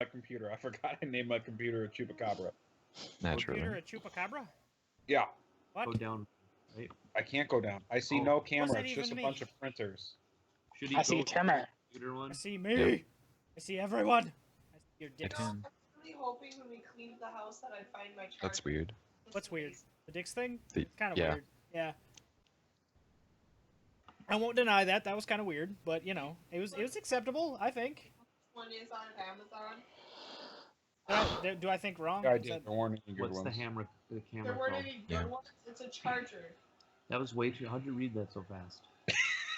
my computer. I forgot I named my computer a chupacabra. Naturally. Computer a chupacabra? Yeah. What? Go down. Right? I can't go down. I see Oh. no What's camera. that It's just a even bunch mean? of printers. Should he I see go Timmer. to the computer I one? see me. Yep. I see everyone. I see your It dicks. him. I was really hoping when we cleaned the house that I'd find my charger. That's weird. What's weird? The dicks thing? The- It's kind of yeah. weird. Yeah. I won't deny that. That was kind of weird, but you know, it was acceptable. I think. One is on Amazon. Do I think wrong? Yeah, I Is did. that- There weren't any good What's ones. the camera There weren't called? any good Yeah. ones. It's a charger. That was way too. How'd you read that so fast?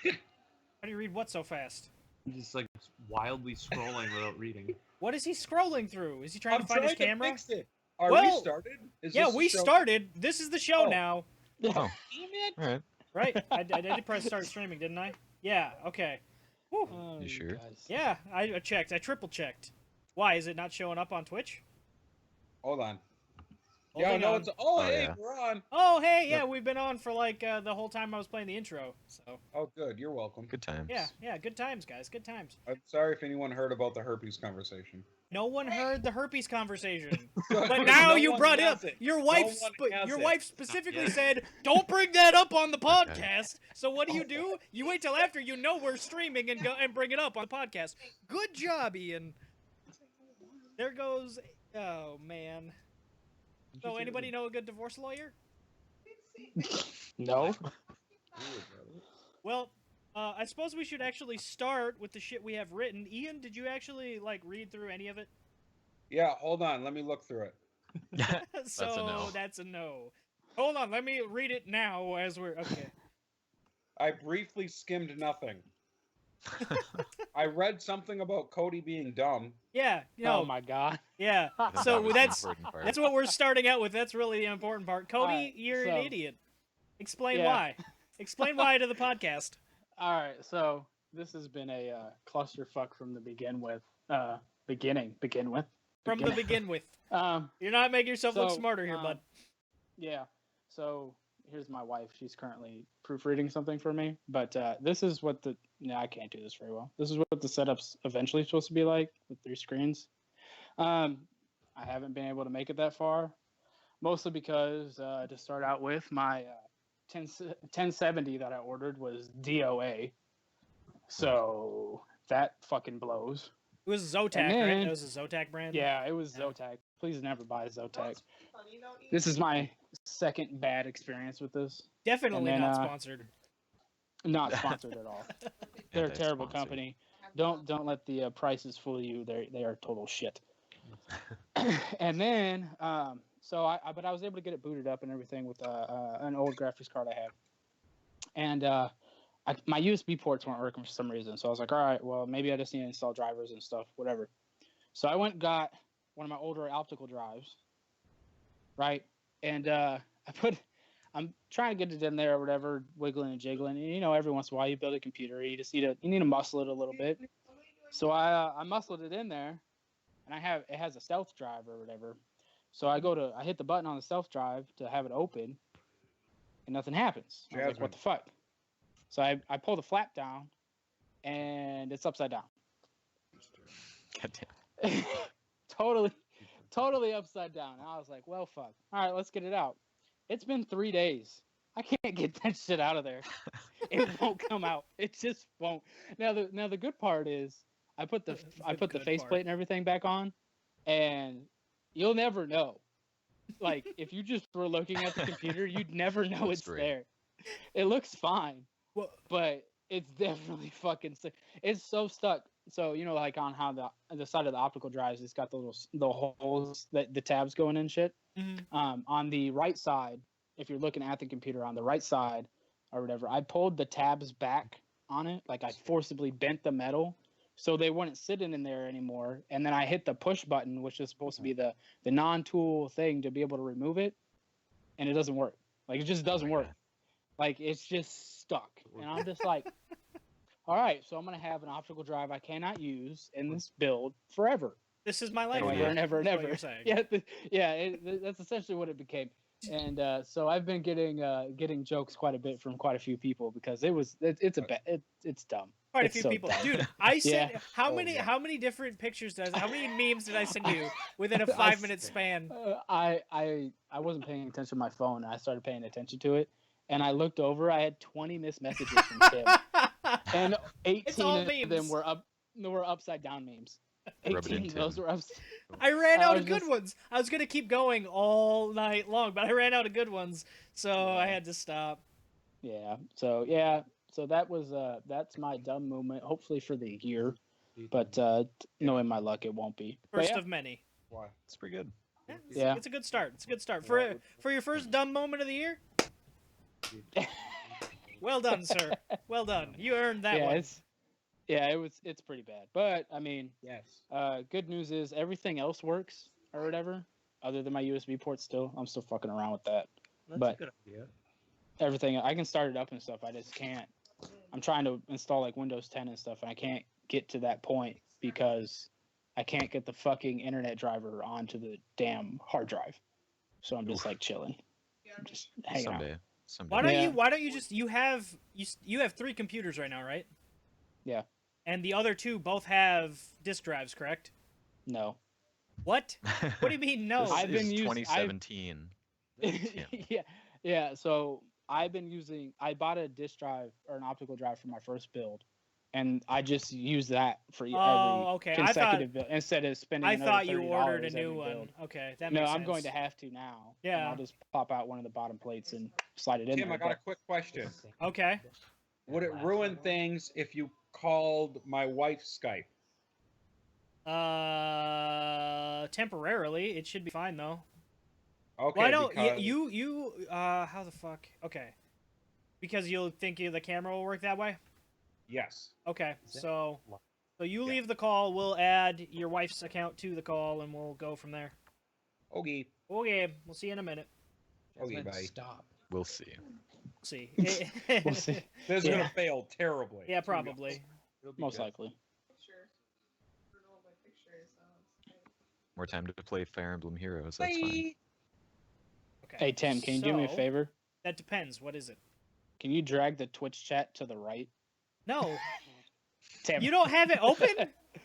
How do you read what so fast? I'm just like wildly scrolling without reading. What is he scrolling through? Is he trying I'm to find his trying camera? to fix it. Are Well, we started? Is Yeah, this the we show? started. This is the show Oh. now, Oh, Damn it! all right. right? I did press start streaming, didn't I? Yeah. Okay. Whew. Oh, You sure? guys. Yeah, I checked. I triple checked. Why is it not showing up on Twitch? Hold on. Holding no, on. it's. Oh, Hey, yeah. we're on. Oh, hey, yeah, Yep. we've been on for like the whole time I was playing the intro. So Oh, good. You're welcome. Good times. yeah, good times, guys. Good times. I'm sorry if anyone heard about the herpes conversation. No one heard the herpes conversation, But but now no you one brought it has up. it. Your No wife, one has your it. wife specifically yet. said, "Don't bring that up on the Okay. podcast." So what do? You wait till after you know we're streaming and go and bring it up on the podcast. Good job, Ian. There goes. Oh man. So anybody know a good divorce lawyer? No. Well, I suppose we should actually start with the shit we have written. Ian, did you actually like read through any of it? Yeah, hold on. Let me look through it. So That's a no. that's a no. Hold on, let me read it now as we're okay. I briefly skimmed nothing. I read something about Cody being dumb. Yeah, Oh my god. yeah. I think So that was the that's important part. that's what we're starting out with. That's really the important part. Cody, Alright, you're an so- idiot. Explain Yeah. why. Explain why to the podcast. All right, so this has been a clusterfuck from the begin with. Begin with. From the begin with. Um, You're not making yourself look So, smarter here, bud. yeah. So here's my wife. She's currently proofreading something for me, but this is what the. No, I can't do this very well. This is what the setup's eventually supposed to be like with 3 screens. I haven't been able to make it that far, mostly because to start out with, my 1070 that I ordered was DOA, so that fucking blows. It was Zotac, and right? then- It was a Zotac brand. Yeah, it was Zotac. Please never buy Zotac. What's funny though, Ian, This is my second bad experience with this. Definitely And then, not sponsored. Not sponsored at all. They're a terrible Anti-sponsored. company. Don't let the prices fool you. They are total shit. And then so but I was able to get it booted up and everything with an old graphics card I had. And my USB ports weren't working for some reason. So I was like, all right, well maybe I just need to install drivers and stuff, whatever. So I went and got one of my older optical drives, right? And I'm trying to get it in there or whatever, wiggling and jiggling. And you know, every once in a while you build a computer, you need to muscle it a little bit. So I muscled it in there, and it has a stealth drive or whatever. So I hit the button on the stealth drive to have it open, and nothing happens. I was like, what the fuck? So I pull the flap down, and it's upside down. Goddamn. totally upside down. And I was like, well, fuck. All right, let's get it out. It's been 3 days. I can't get that shit out of there. It won't come out. It just won't. Now the good part is I put the good faceplate part. and everything back on, and you'll never know. Like if you just were looking at the computer, you'd never know it's Straight. there. It looks fine, Well, but it's definitely fucking stuck. It's so stuck. So you know, like on how the side of the optical drives, it's got the holes that the tabs going in shit. mhm. On the right side, if you're looking at the computer on the right side or whatever, I pulled the tabs back on it, like I forcibly bent the metal so they weren't sitting in there anymore. And then I hit the push button, which is supposed to be the non-tool thing to be able to remove it, and it doesn't work. Like it just doesn't my work. God. Like it's just stuck, and I'm just like, all right, so I'm gonna have an optical drive I cannot use in this build forever. This is my life. Oh, Forever yeah. and ever and That's what ever. you're saying. That's essentially what it became. And so I've been getting jokes quite a bit from quite a few people because it's dumb. Quite a It's few so people, dumb. dude. I sent Yeah. how Oh, many yeah. how many different pictures did how many memes did I send you within a I 5-minute span? I wasn't paying attention to my phone. And I started paying attention to it, and I looked over. I had 20 missed messages from Tim, and 18 all of them memes. were upside down memes. Rub it 18 in, of those Tim. were I ran I out was of good just- ones. I was gonna keep going all night long, but I ran out of good ones, so I had to stop. Yeah. So that was that's my dumb moment. Hopefully for the year, but knowing my luck, it won't be. But First yeah, of many. Why? It's pretty good. Yeah. It's a good start. It's a good start for your first dumb moment of the year. Well done, sir. Well done. You earned that yeah, one. it's pretty bad. But I mean, Yes. good news is everything else works or whatever, other than my USB port. Still, I'm still fucking around with that. That's But- a good idea. Everything I can start it up and stuff. I just can't. I'm trying to install like Windows 10 and stuff, and I can't get to that point because I can't get the fucking internet driver onto the damn hard drive. So I'm just like chilling, just hanging out. Someday. Why don't Yeah. you? Why don't you just? You have 3 computers right now, right? Yeah. And the other 2 both have disk drives, correct? No. What? What do you mean no? This I've been is using- 2017. yeah. So I've been using. I bought a disk drive or an optical drive for my first build, and I just use that for every okay. consecutive build instead of spending. I another thought you $30 ordered a every new one. build. Okay, that No, makes I'm sense. going to have to now. and Yeah. I'll just pop out one of the bottom plates and slide it in Tim, there. I got a but- quick question. Okay. Would it ruin things if you called my wife's Skype? Temporarily, it should be fine though. Okay. Why don't because... you how the fuck? Okay. Because you'll think the camera will work that way? Yes. Okay. So you Yeah. leave the call, we'll add your wife's account to the call and we'll go from there. Okay. Okay, we'll see you in a minute. Okay, Jasmine, bye. stop. We'll see. We'll see. We'll see. This is Yeah. gonna fail terribly. Yeah, probably. It'll be Most good. likely. Picture. For all my pictures, so it's More time to play Fire Emblem Heroes. That's fine. Bye. Okay. Hey Tim, can you do me a So, favor? That depends. What is it? Can you drag the Twitch chat to the right? No. Tim, You don't have it open?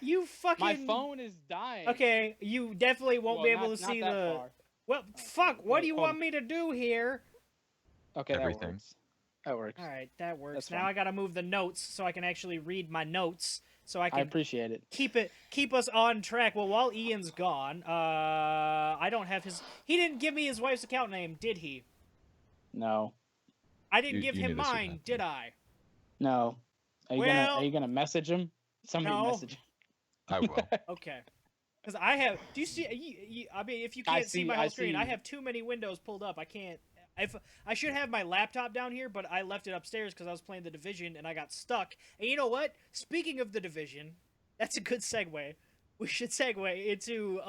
You fucking my phone is dying. Okay, you definitely won't Well, be able not- to see not that the far. Well, fuck, what do you hold want on. me to do here? Okay, that Everything. works. That works. All right, that works. That's Now fine. I got to move the notes so I can actually read my notes so I I can appreciate it. keep us on track. Well, while Ian's gone, I don't have his He didn't give me his wife's account name, did he? No, I didn't You- give you him knew this would mine, happen. did I? no. Are you Well- gonna message him? Somebody No. message him. I will. Okay. Cuz I have Do you see I mean, if you I can't see see- my I whole screen, I see. have too many windows pulled up. I can't if I should have my laptop down here, but I left it upstairs because I was playing the Division and I got stuck. And you know what? Speaking of the Division, that's a good segue. We should segue into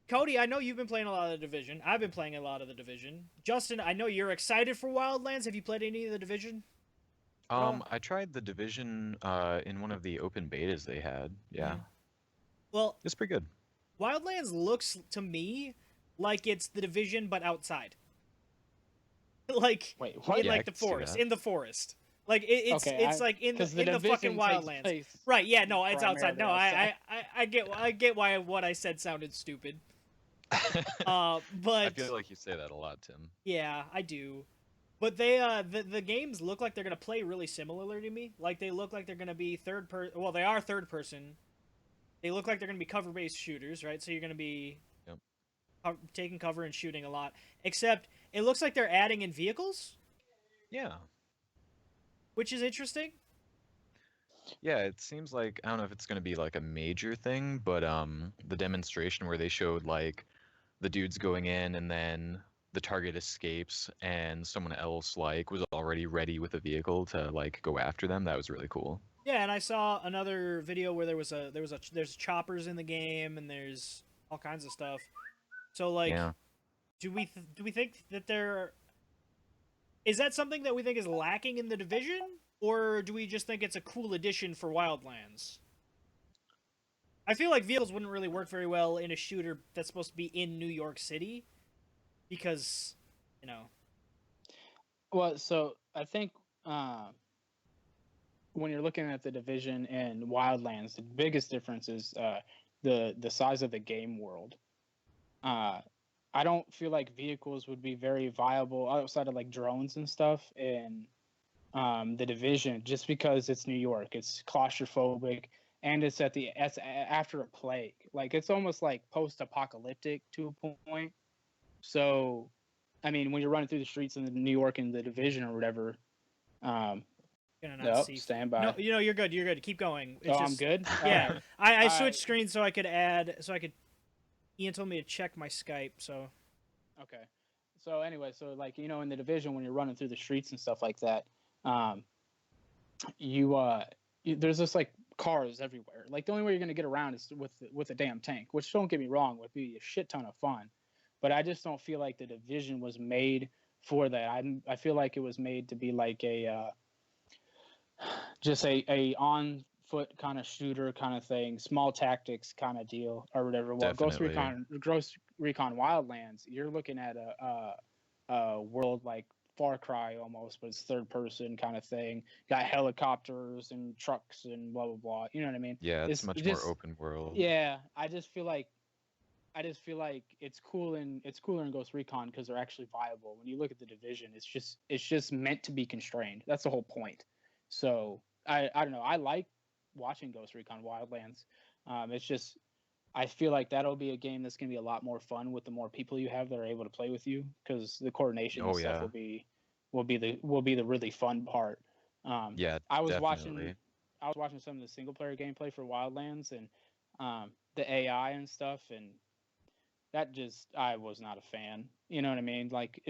Cody. I know you've been playing a lot of the Division. I've been playing a lot of the Division. Justin, I know you're excited for Wildlands. Have you played any of the Division? I tried the Division in one of the open betas they had. Yeah, Well, it's pretty good. Wildlands looks to me like it's the Division but outside. Like Wait, in what? Yeah, I like the can see forest, that. in the forest. Like it's Okay, it's like in the Division fucking takes wildlands. place Right? Yeah. No, it's outside. No, primarily I get why what I said sounded stupid. I But feel like you say that a lot, Tim. yeah, I do. But they the games look like they're gonna play really similar to me. Like they look like they're gonna be Well, they are third person. They look like they're gonna be cover based shooters, right? So you're gonna be taking cover and shooting a lot. Except it looks like they're adding in vehicles, Yeah. which is interesting. Yeah, it seems like I don't know if it's gonna be like a major thing, but the demonstration where they showed like the dudes going in and then the target escapes and someone else like was already ready with a vehicle to like go after them, that was really cool. Yeah, and I saw another video where there's choppers in the game and there's all kinds of stuff. So like, Yeah. do we think that is that something that we think is lacking in the Division, or do we just think it's a cool addition for Wildlands? I feel like vehicles wouldn't really work very well in a shooter that's supposed to be in New York City. because, you know. Well, so I think when you're looking at the Division and Wildlands, the biggest difference is the size of the game world. I don't feel like vehicles would be very viable outside of like drones and stuff in the Division, just because it's New York. It's claustrophobic, and it's after a plague. Like it's almost like post-apocalyptic to a point. So, I mean, when you're running through the streets in New York in the Division or whatever, Gonna not nope, see. stand by. No, you're good. You're good. Keep going. It's I'm just, good. Yeah, Alright. I All switched right. screens so I could Ian told me to check my Skype, so. Okay. So anyway, so like in the Division when you're running through the streets and stuff like that, there's just like cars everywhere. Like the only way you're gonna get around is with a damn tank, which don't get me wrong, would be a shit ton of fun, but I just don't feel like the Division was made for that. I feel like it was made to be like just a on foot kind of shooter kind of thing, small tactics kind of deal or whatever. Well, Ghost Recon Wildlands, you're looking at a world like Far Cry almost, but it's third person kind of thing. Got helicopters and trucks and blah blah blah. You know what I mean? Yeah, it's much more open world. Yeah, I just feel like it's cooler in Ghost Recon because they're actually viable. When you look at the Division, it's just meant to be constrained. That's the whole point. So I don't know. I like watching Ghost Recon Wildlands. It's just I feel like that'll be a game that's gonna be a lot more fun with the more people you have that are able to play with you, because the coordination and stuff will be the really fun part. Yeah, I was definitely. watching some of the single player gameplay for Wildlands and the AI and stuff, and that just I was not a fan. You know what I mean? Like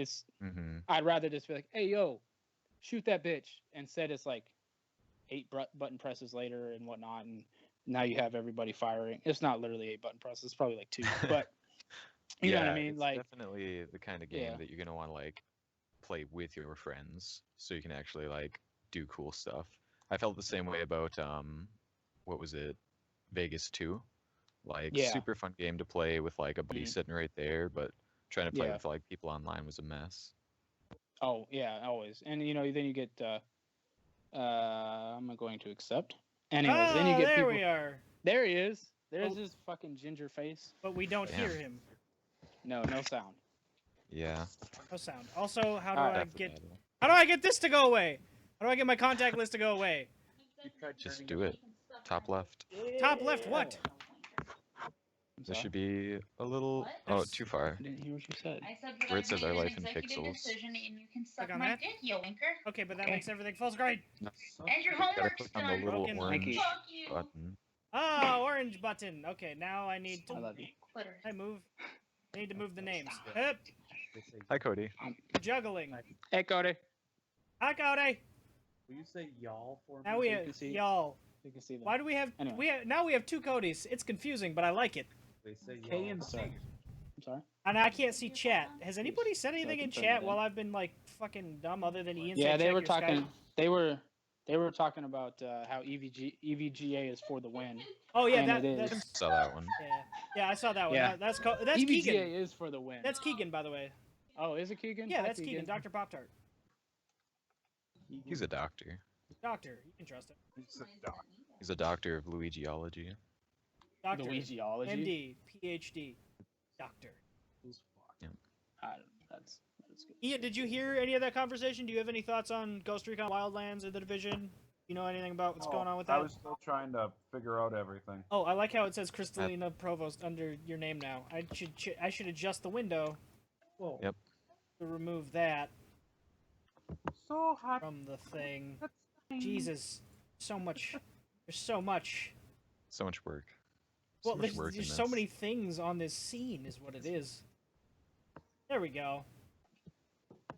I'd rather just be like, hey yo, shoot that bitch. Instead it's like 8 button presses later and whatnot, and now you have everybody firing. It's not literally 8 button presses, it's probably like 2, but you know what I mean? It's like definitely the kind of game that you're gonna want to like play with your friends, so you can actually like do cool stuff. I felt the same way about what was it, Vegas 2? Like super fun game to play with like a buddy sitting right there, but trying to play with like people online was a mess. Oh yeah, always. And then you get I'm going to accept. Anyways, then you get there people. we are. There he is. There's his fucking ginger face. But we don't hear him. No sound. Yeah. No sound. Also, how do Definitely. I get this to go away? How do I get my contact list to go away? Just do it. Top left. Top left, what? There should be a little. Oh, too far. I didn't hear what you said. I said that Where it I says made our an life in executive pixels. decision and you can suck Click on my that? dick, you wanker. Okay, but that makes everything false. Great. And your Gotta homework's click on the done. little Broken. orange Thank you. Fuck you. button. Oh, orange button. Okay, now I need to. I love you. Quitter. I need to move the names. Hup. Hi, Cody. Juggling. Hey Cody. Hi, Cody. Will you say y'all for me? Now we you have can see- y'all. You can see that. Why do we have Anyway. now we have 2 Codys? It's confusing, but I like it. They say K y'all. and C. I'm sorry. And I can't see chat. Has anybody said anything in turn chat that while in. I've been like fucking dumb other than Ian? Yeah, said they check were your talking. Skype? They were talking about how EVGA is for the win. Oh yeah, and it is. that's Saw that one. yeah, I saw that one. Yeah. That's EVGA Keegan. is for the win. That's Keegan, by the way. Oh, is it Keegan? Yeah, Hi, that's Keegan. Dr. Pop Tart. He's a doctor. Doctor, you can trust him. He's a doctor of Luigiology. Doctor. Luigiology. MD, PhD, doctor. That's good. Ian, did you hear any of that conversation? Do you have any thoughts on Ghost Recon Wildlands or the Division? You know anything about what's going on with that? I was still trying to figure out everything. Oh, I like how it says Crystalina Provost under your name now. I should adjust the window Whoa. Yep. to remove that So hot. from the thing. Jesus, so much. There's so much. So much work. Well, much work there's in so this. many things on this scene, is what it is. There we go.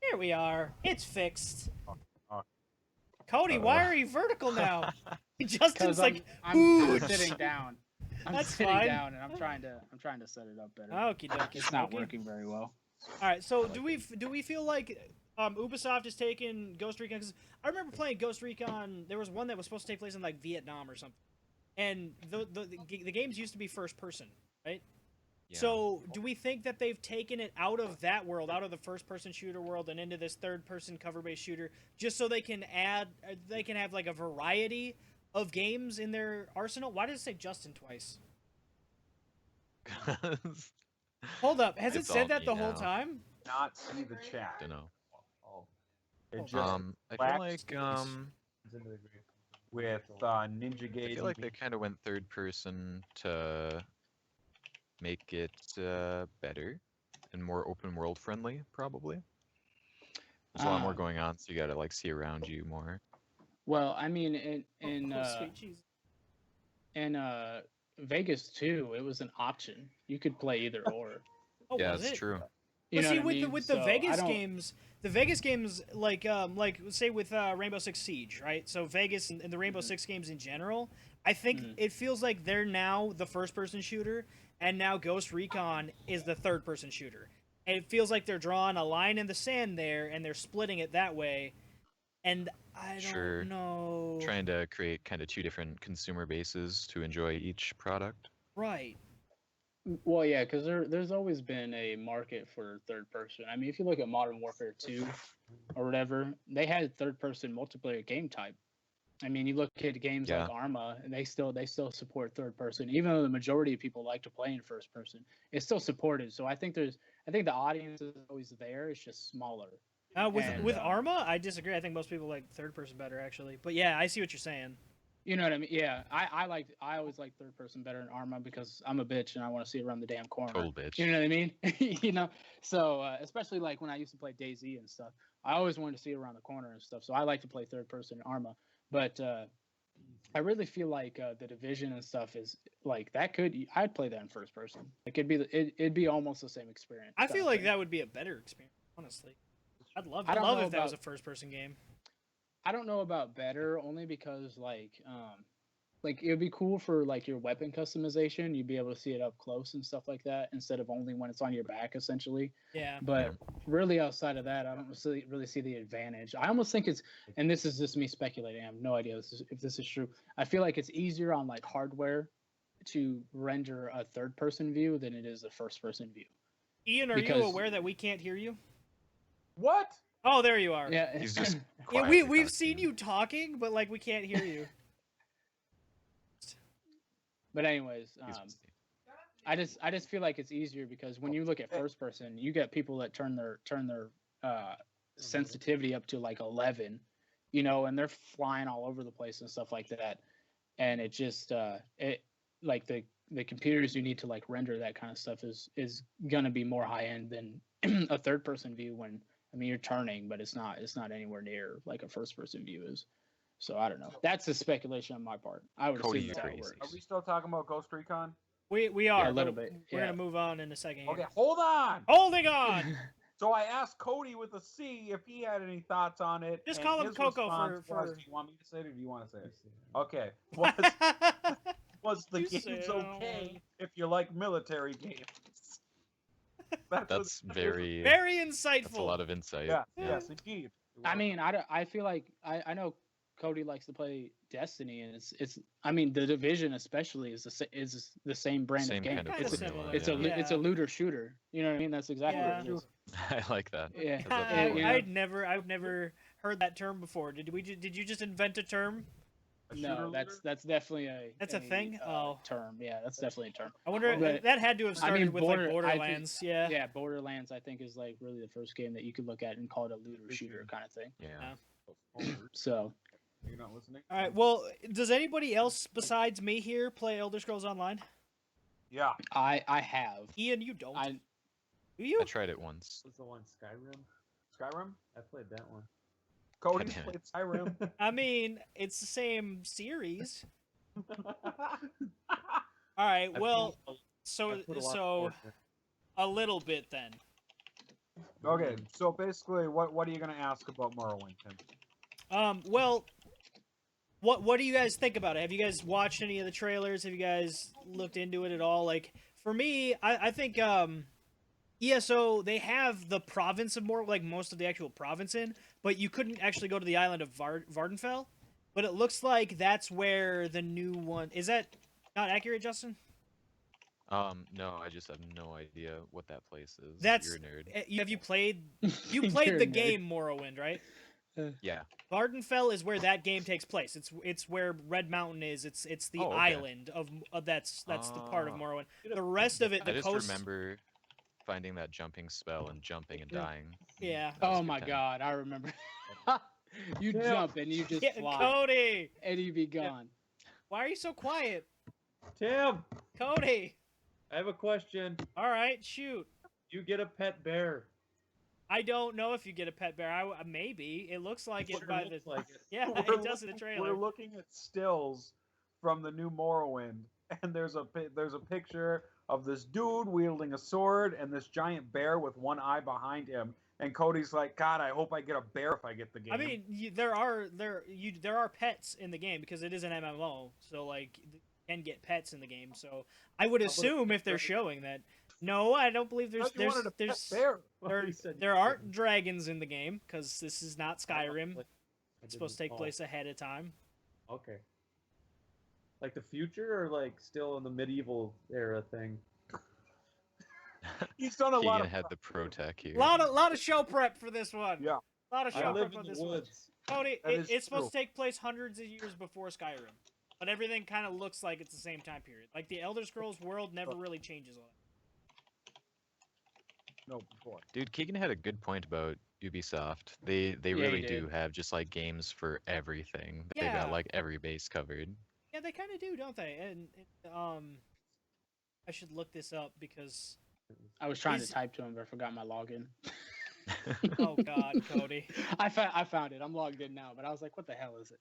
Here we are. It's fixed. Cody, why are you vertical now? Justin's like, I'm "Ooh." sitting down. I'm That's sitting fine. down, and I'm trying to set it up better. Okie dokie. It's not dokie. working very well. All right, so do we feel like Ubisoft has taken Ghost Recon? Because I remember playing Ghost Recon. There was one that was supposed to take place in like Vietnam or something, and the games used to be first person, right? Yeah. So, do we think that they've taken it out of that world, out of the first-person shooter world, and into this third-person cover-based shooter, just so they can have like a variety of games in their arsenal? Why did it say Justin twice? Hold up, has it It's said all that me the whole now. time? Not see the chat. Dunno. It Hold just on. I feel waxed like into the group with Ninja I Gaze. feel like they kind of went third person to make it better and more open world friendly, probably. There's a lot more Um, going on, so you gotta like see around you more. Well, I mean, in Sweet Jesus. in Vegas too, it was an option. You could play either or. Oh, Yeah, was it's it? true. You But know see, what I with mean? the So, I Vegas don't- games, like say with Rainbow Six Siege, right? So Vegas and the Rainbow Six games in general, I think Mhm. it feels like they're now the first-person shooter, and now Ghost Recon is the third-person shooter. And it feels like they're drawing a line in the sand there, and they're splitting it that way. And I don't Sure. know. Trying to create kind of two different consumer bases to enjoy each product. Right. Well, yeah, because there's always been a market for third person. I mean, if you look at Modern Warfare 2 or whatever, they had third person multiplayer game type. I mean, you look at games like Yeah. Arma, and they still support third person, even though the majority of people like to play in first person. It's still supported. So I think the audience is always there. It's just smaller. With And, Arma, I disagree. I think most people like third-person better, actually. But yeah, I see what you're saying. You know what I mean? Yeah, I always like third person better in Arma because I'm a bitch and I want to see around the damn corner. Total bitch. You know what I mean? So especially like when I used to play DayZ and stuff, I always wanted to see around the corner and stuff. So I like to play third person in Arma, but I really feel like the Division and stuff is like I'd play that in first person. Like it'd be almost the same experience. I type feel like thing. that would be a better experience, honestly. I'd love I don't know if that was a about- first-person game. I don't know about better only because like it would be cool for like your weapon customization. You'd be able to see it up close and stuff like that instead of only when it's on your back essentially. Yeah. But really outside of that, I don't really see the advantage. I almost think and this is just me speculating. I have no idea if this is true. I feel like it's easier on like hardware to render a third person view than it is a first person view. Ian, are you Because- aware that we can't hear you? What? Oh, there you are. Yeah. He's just Yeah, quietly we've talking. seen you talking, but like we can't hear you. But anyways, He's- I just feel like it's easier because when you look at first person, you get people that turn their sensitivity up to like 11, and they're flying all over the place and stuff like that, and it just like the computers you need to like render that kind of stuff is gonna be more high end than a third person view when I mean you're turning, but it's not anywhere near like a first person view is. So I don't know. That's a speculation on my part. I would Cody, assume you're that's how it crazy. works. Are we still talking about Ghost Recon? We Yeah, are a little but bit, We're yeah. gonna move on in a second. Here. Okay, hold on. Holding on. So I asked Cody with a C if he had any thoughts on it. Just and call him his Coco response for- was, for- do you want me to say it or do you want to say it? Okay. Was the You game's say I don't okay want- if you like military games? That's very. Very insightful. That's a lot of insight. Yeah, Yeah. yes, indeed. I mean, I feel like I know Cody likes to play Destiny, and it's I mean the Division especially is the same brand Same of game. kind of Kinda It's a, similar, it's a yeah. it's a looter shooter. You know what I mean? That's exactly what it is. I like that. Yeah. That's a Yeah, good you one. know. I've never heard that term before. Did you just invent a term? A shooter No, looter? that's definitely a That's a thing? Oh. term. Yeah, that's definitely a term. I wonder But- that had to have I started mean, with I think- Borderlands. Yeah. Yeah, Borderlands I think is like really the first game that you could look at and call it a looter shooter kind of thing. Yeah. So You're not listening? All right. Well, does anybody else besides me here play Elder Scrolls Online? Yeah. I have Ian, you don't. I Do you? I tried it once. What's the one? Skyrim? Skyrim? I played that one. Cody Goddamn played Skyrim. I mean, it's the same series. All right. I Well, put- so I put a lot of so work in. a little bit then. Okay, so basically, what are you gonna ask about Morrowind, Tim? Well, what do you guys think about it? Have you guys watched any of the trailers? Have you guys looked into it at all? Like for me, I think ESO they have the province of more like most of the actual province in, but you couldn't actually go to the island of Vardenfell. But it looks like that's where the new one is. That not accurate, Justin? No, I just have no idea what that place is. That's You're a nerd. have you played? You You're played a the nerd. game Morrowind, right? Yeah. Vardenfell is where that game takes place. It's where Red Mountain is. It's the Oh, okay. island of that's the part of Ah. Morrowind. The rest of it, I the just coast. remember finding that jumping spell and jumping and dying. Yeah. That was Oh a good my time. god, I remember. You Yeah. jump and you just Yeah, fly, Cody, and you be gone. why are you so quiet, Tim, Cody? I have a question. All right, shoot. You get a pet bear. I don't know if you get a pet bear. Maybe it looks like it Sure by the. looks like it. Yeah, We're it does in the looking- trailer. We're looking at stills from the new Morrowind, and there's a picture of this dude wielding a sword and this giant bear with one eye behind him. And Cody's like, God, I hope I get a bear if I get the game. I mean, there are pets in the game because it is an MMO, so like you can get pets in the game. So I would about a assume if they're dragon? showing that. No, I don't believe I there's thought you wanted a pet there's bear. there, He said there you aren't didn't. dragons in the game because this is not Skyrim. I It's supposed to didn't- take place ahead of time. Oh, okay. Like the future, or like still in the medieval era thing? He's done a lot Keegan of had the pro tech here. Lot of show prep for this one. Yeah. Lot of I show live prep in on the this one. woods. Cody, That is it's supposed to true. take place hundreds of years before Skyrim, but everything kind of looks like it's the same time period. Like the Elder Scrolls world never really changes a lot. no before. Dude, Keegan had a good point about Ubisoft. They Yeah, he really do did. have just like games for everything. They've Yeah. got like every base covered. Yeah, they kind of do, don't they? And I should look this up because I was trying He's- to type to him, but I forgot my login. oh god, Cody, I found it. I'm logged in now, but I was like, what the hell is it?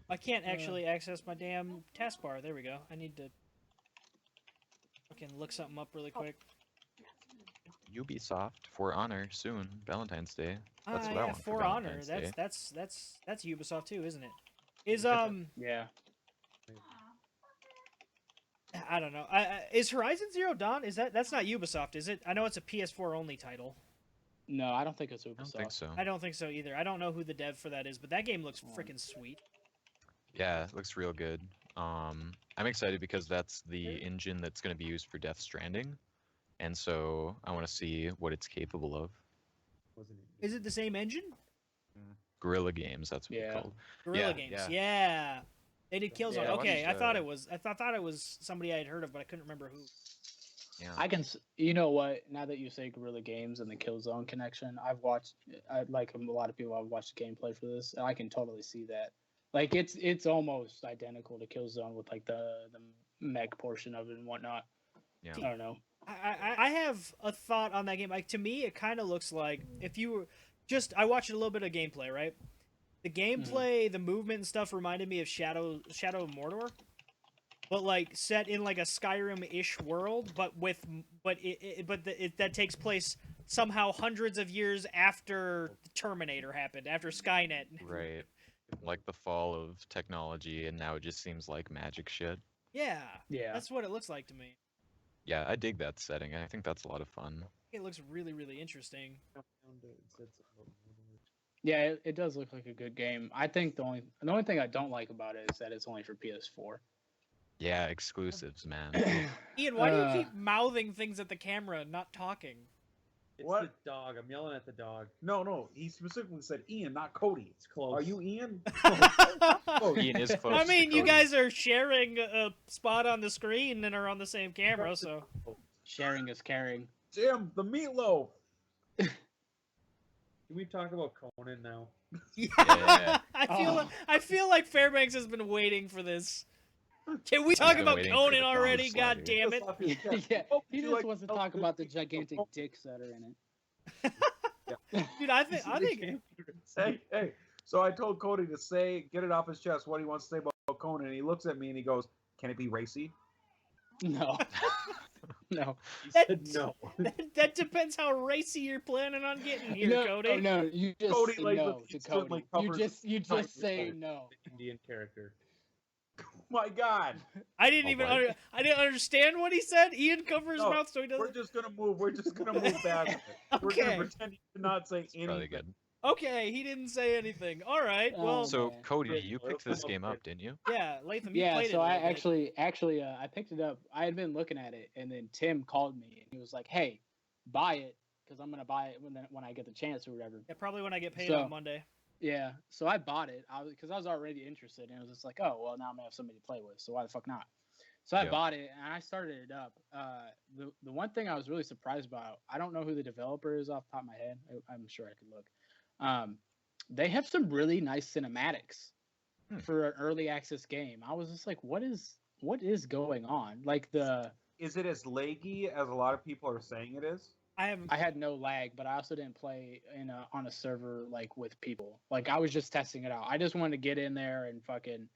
I can't actually access my damn taskbar. There we go. I need to fucking look something up really quick. Ubisoft For Honor soon, Valentine's Day. That's what I yeah, want For Honor. Valentine's Day. That's Ubisoft too, isn't it? Is Yeah. I don't know. Is Horizon Zero Dawn? That's not Ubisoft, is it? I know it's a PS4 only title. No, I don't think it's Ubisoft. I don't think so. I don't think so either. I don't know who the dev for that is, but that game looks freaking sweet. Yeah, it looks real good. I'm excited because that's the engine that's going to be used for Death Stranding, and so I want to see what it's capable of. Wasn't it? Is it the same engine? Guerrilla Games, that's what Yeah. they're called. Guerrilla Yeah, Games. yeah. Yeah. They did Killzone. Yeah, Okay, I watched, thought it was somebody I had heard of, but I couldn't remember who. Yeah. I can. You know what? Now that you say Guerrilla Games and the Killzone connection, I've watched. Like a lot of people, I've watched the gameplay for this, and I can totally see that. Like it's almost identical to Killzone with like the mech portion of it and whatnot. Yeah. I don't know. I have a thought on that game. Like to me, it kind of looks like if you were just I watched a little bit of gameplay, right? The gameplay, the movement and stuff reminded me of Shadow of Mordor, but like set in like a Skyrim-ish world, but that takes place somehow hundreds of years after Terminator happened, after Skynet. Right. Like the fall of technology, and now it just seems like magic shit. Yeah, Yeah. that's what it looks like to me. Yeah, I dig that setting. I think that's a lot of fun. It looks really, really interesting. Yeah, it does look like a good game. I think the only thing I don't like about it is that it's only for PS4. Yeah, exclusives, man. Ian, why do you keep mouthing things at the camera, and not talking? It's What? the dog. I'm yelling at the dog. No. He specifically said Ian, not Cody. It's close. Are you Ian? Ian is close. I to mean, you Cody. guys are sharing a spot on the screen and are on the same camera, so. Sharing is caring. Jim, the meatloaf. Can we talk about Conan now? Yeah. I feel like Fairbanks has been waiting for this. Can we talk been about waiting for Conan the bomb already? slider. God damn it! Yeah, Oh, he you just like- wants to oh, talk you- about the you- gigantic oh. dicks that are in it. Dude, I think Hey. So I told Cody to get it off his chest what he wants to say about Conan. And he looks at me and he goes, "Can it be racy?" No. No. He That- said no. that depends how racy you're planning on getting here, no, Cody. No, you just Cody say lays no with- to he certainly Cody. You covers just time say with no. The Indian character. My God. I didn't Oh, even what? I didn't understand what he said. Ian covered his No, mouth so he We're doesn't. just gonna move. We're just gonna move past it. We're Okay. gonna pretend he did not say It's probably anything. good. Okay, he didn't say anything. All right. Oh, Well, So man. Cody, Great, you well, picked this come game up up, didn't you? yeah, Latham, you Yeah, played it. so a I little bit. actually I picked it up. I had been looking at it, and then Tim called me, and he was like, "Hey, buy it, because I'm gonna buy it when I get the chance or whatever." Yeah, probably when I get paid So- on Monday. Yeah, so I bought it. Because I was already interested, and it was just like, oh well, now I'm gonna have somebody to play with. So why the fuck not? So I Yeah. bought it and I started it up. The one thing I was really surprised about, I don't know who the developer is off the top of my head. I'm sure I could look. They have some really nice cinematics for an early access game. I was just like, what is going on? Like Is it as laggy as a lot of people are saying it is? I had no lag, but I also didn't play on a server like with people. Like I was just testing it out. I just wanted to get in there and fucking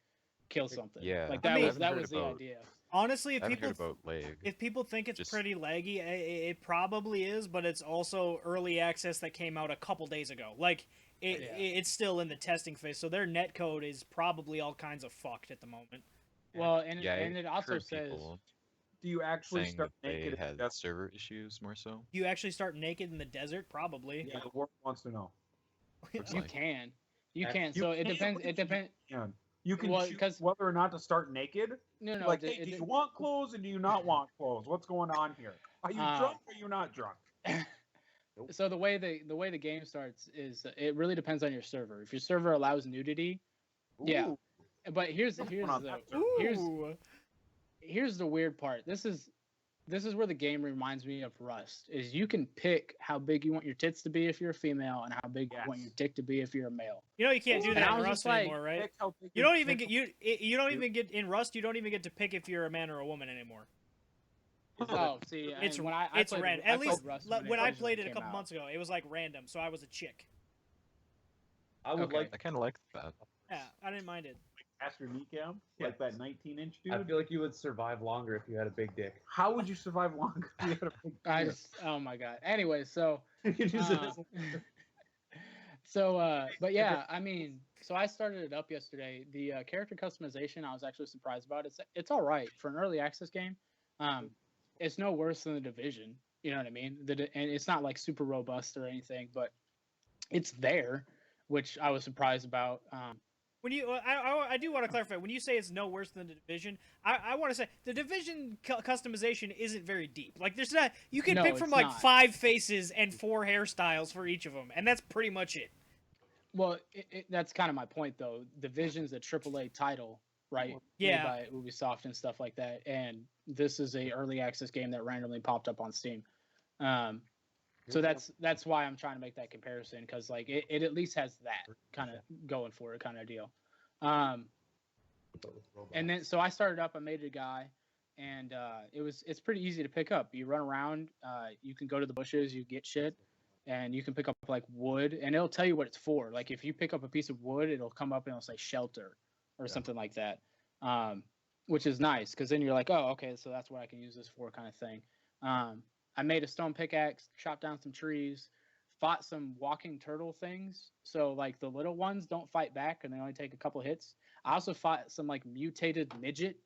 kill something. Yeah. Like I that mean- was I've heard the about- idea. honestly, I haven't heard about lag. if people think it's Just- pretty laggy, it probably is, but it's also early access that came out a couple days ago. Like it's still in the testing phase, so their netcode is probably all kinds of fucked at the moment. Well, and Yeah, and it also heard says people Do you actually saying start that they naked? had That's server issues more so. You actually start naked in the desert, probably. yeah, the world wants to know. Looks you like. can. You So it can, depends. but It depends. You can Well, choose 'cause- whether or not to start naked. No, no. Like, hey, do you want clothes and do you not want clothes? What's going on here? Are you drunk or are you not drunk? So the way the game starts is it really depends on your server. If your server allows nudity, yeah. Ooh, But here's what's going on the that server? Ooh. here's the weird part. This is where the game reminds me of Rust. Is you can pick how big you want your tits to be if you're a female, and how big you want your dick to be if you're a male. You know you can't do And that I in was Rust just like, anymore, right? Pick how big You your don't even dick- get you don't even get in Rust. You don't even get to pick if you're a man or a woman anymore. Oh, see, It's when I it's played, random. I At played least Rust when I originally played it a came couple out. months ago, it was like random. So I was a chick. I would Okay. like. I kind of like that. Yeah, I didn't mind it. Aster knee cam, Yeah. like that 19-inch dude. I feel like you would survive longer if you had a big dick. How would you survive longer if you had a big I dick? just, oh my god. Anyway, so You could use it Uh, as- but yeah, I mean, so I started it up yesterday. The character customization, I was actually surprised about. It's all right for an early access game. It's no worse than the Division. You know what I mean? And it's not like super robust or anything, but it's there, which I was surprised about. When you, I do want to clarify. When you say it's no worse than the Division, I want to say the Division customization isn't very deep. Like there's not, you can No, pick from it's like not. 5 faces and 4 hairstyles for each of them, and that's pretty much it. Well, that's kind of my point, though. Division's a AAA title, right? Yeah. Made by Ubisoft and stuff like that. And this is a early access game that randomly popped up on Steam. So that's why I'm trying to make that comparison, because like it at least has that kind of going for it kind of deal. And then so I started up, I made a guy, and it's pretty easy to pick up. You run around, you can go to the bushes, you get shit, and you can pick up like wood, and it'll tell you what it's for. Like if you pick up a piece of wood, it'll come up and it'll say shelter or something like that, which is nice, because then you're like, oh, okay, so that's what I can use this for, kind of thing. I made a stone pickaxe, chopped down some trees, fought some walking turtle things. So like the little ones don't fight back and they only take a couple hits. I also fought some like mutated midget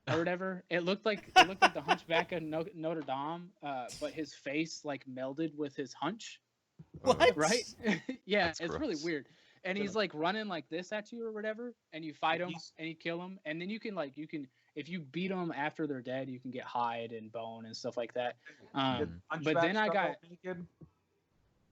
or whatever. It looked like the Hunchback of Notre Dame, but his face like melded with his hunch. What? Right? Yeah, That's it's really gross. weird. And he's like running like this at you or whatever, and you fight him He's- and you kill him, and then you can if you beat them after they're dead, you can get hide and bone and stuff like that. Did But then I Hunchback got start naked?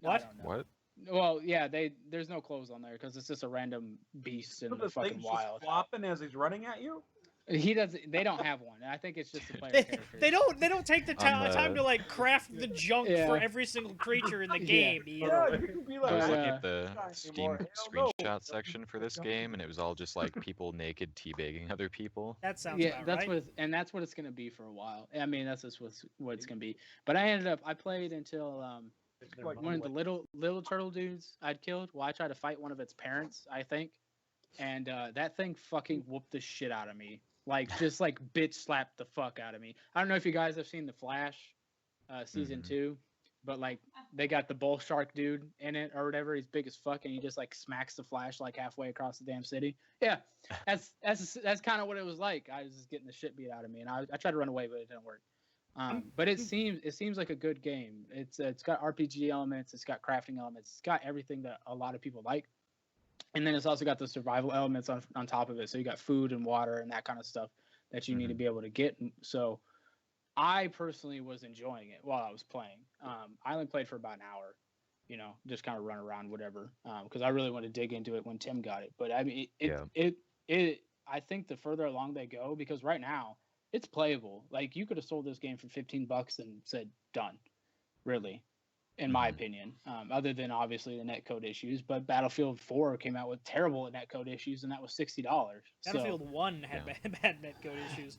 I What? don't know. What? Well, yeah, there's no clothes on there because it's just a random beast in So the fucking thing's wild. just flopping as he's running at you? They don't have one. I think it's just a player They, character. they don't take the On the- time to like craft the junk Yeah. for every single creature in the Yeah. game. Ian. Yeah, you can be like, I was But, looking at the not Steam anymore. Hell no. screenshot section for this game, and it was all just like people naked teabagging other people. That sounds Yeah, about that's right. that's what it's gonna be for a while. I mean, that's just what it's gonna be. But I played until Like, one of the little turtle dudes I'd killed. Well, I tried to fight one of its parents, I think, and that thing fucking whooped the shit out of me. Like just like bitch slapped the fuck out of me. I don't know if you guys have seen The Flash, season Mhm. 2, but like they got the bull shark dude in it or whatever. He's big as fuck, and he just like smacks the Flash like halfway across the damn city. Yeah, that's kind of what it was like. I was just getting the shit beat out of me, and I tried to run away, but it didn't work. But it seems like a good game. It's got RPG elements, it's got crafting elements, it's got everything that a lot of people like, and then it's also got the survival elements on top of it. So you got food and water and that kind of stuff that you need to be able to get. So I personally was enjoying it while I was playing. I only played for about an hour, just kind of run around, whatever, because I really wanted to dig into it when Tim got it. But I mean, I think the further along they go, because right now it's playable. Like, you could have sold this game for $15 and said done, really, in my opinion. Other than obviously the netcode issues, but Battlefield 4 came out with terrible netcode issues, and that was $60. Battlefield 1 had bad netcode issues.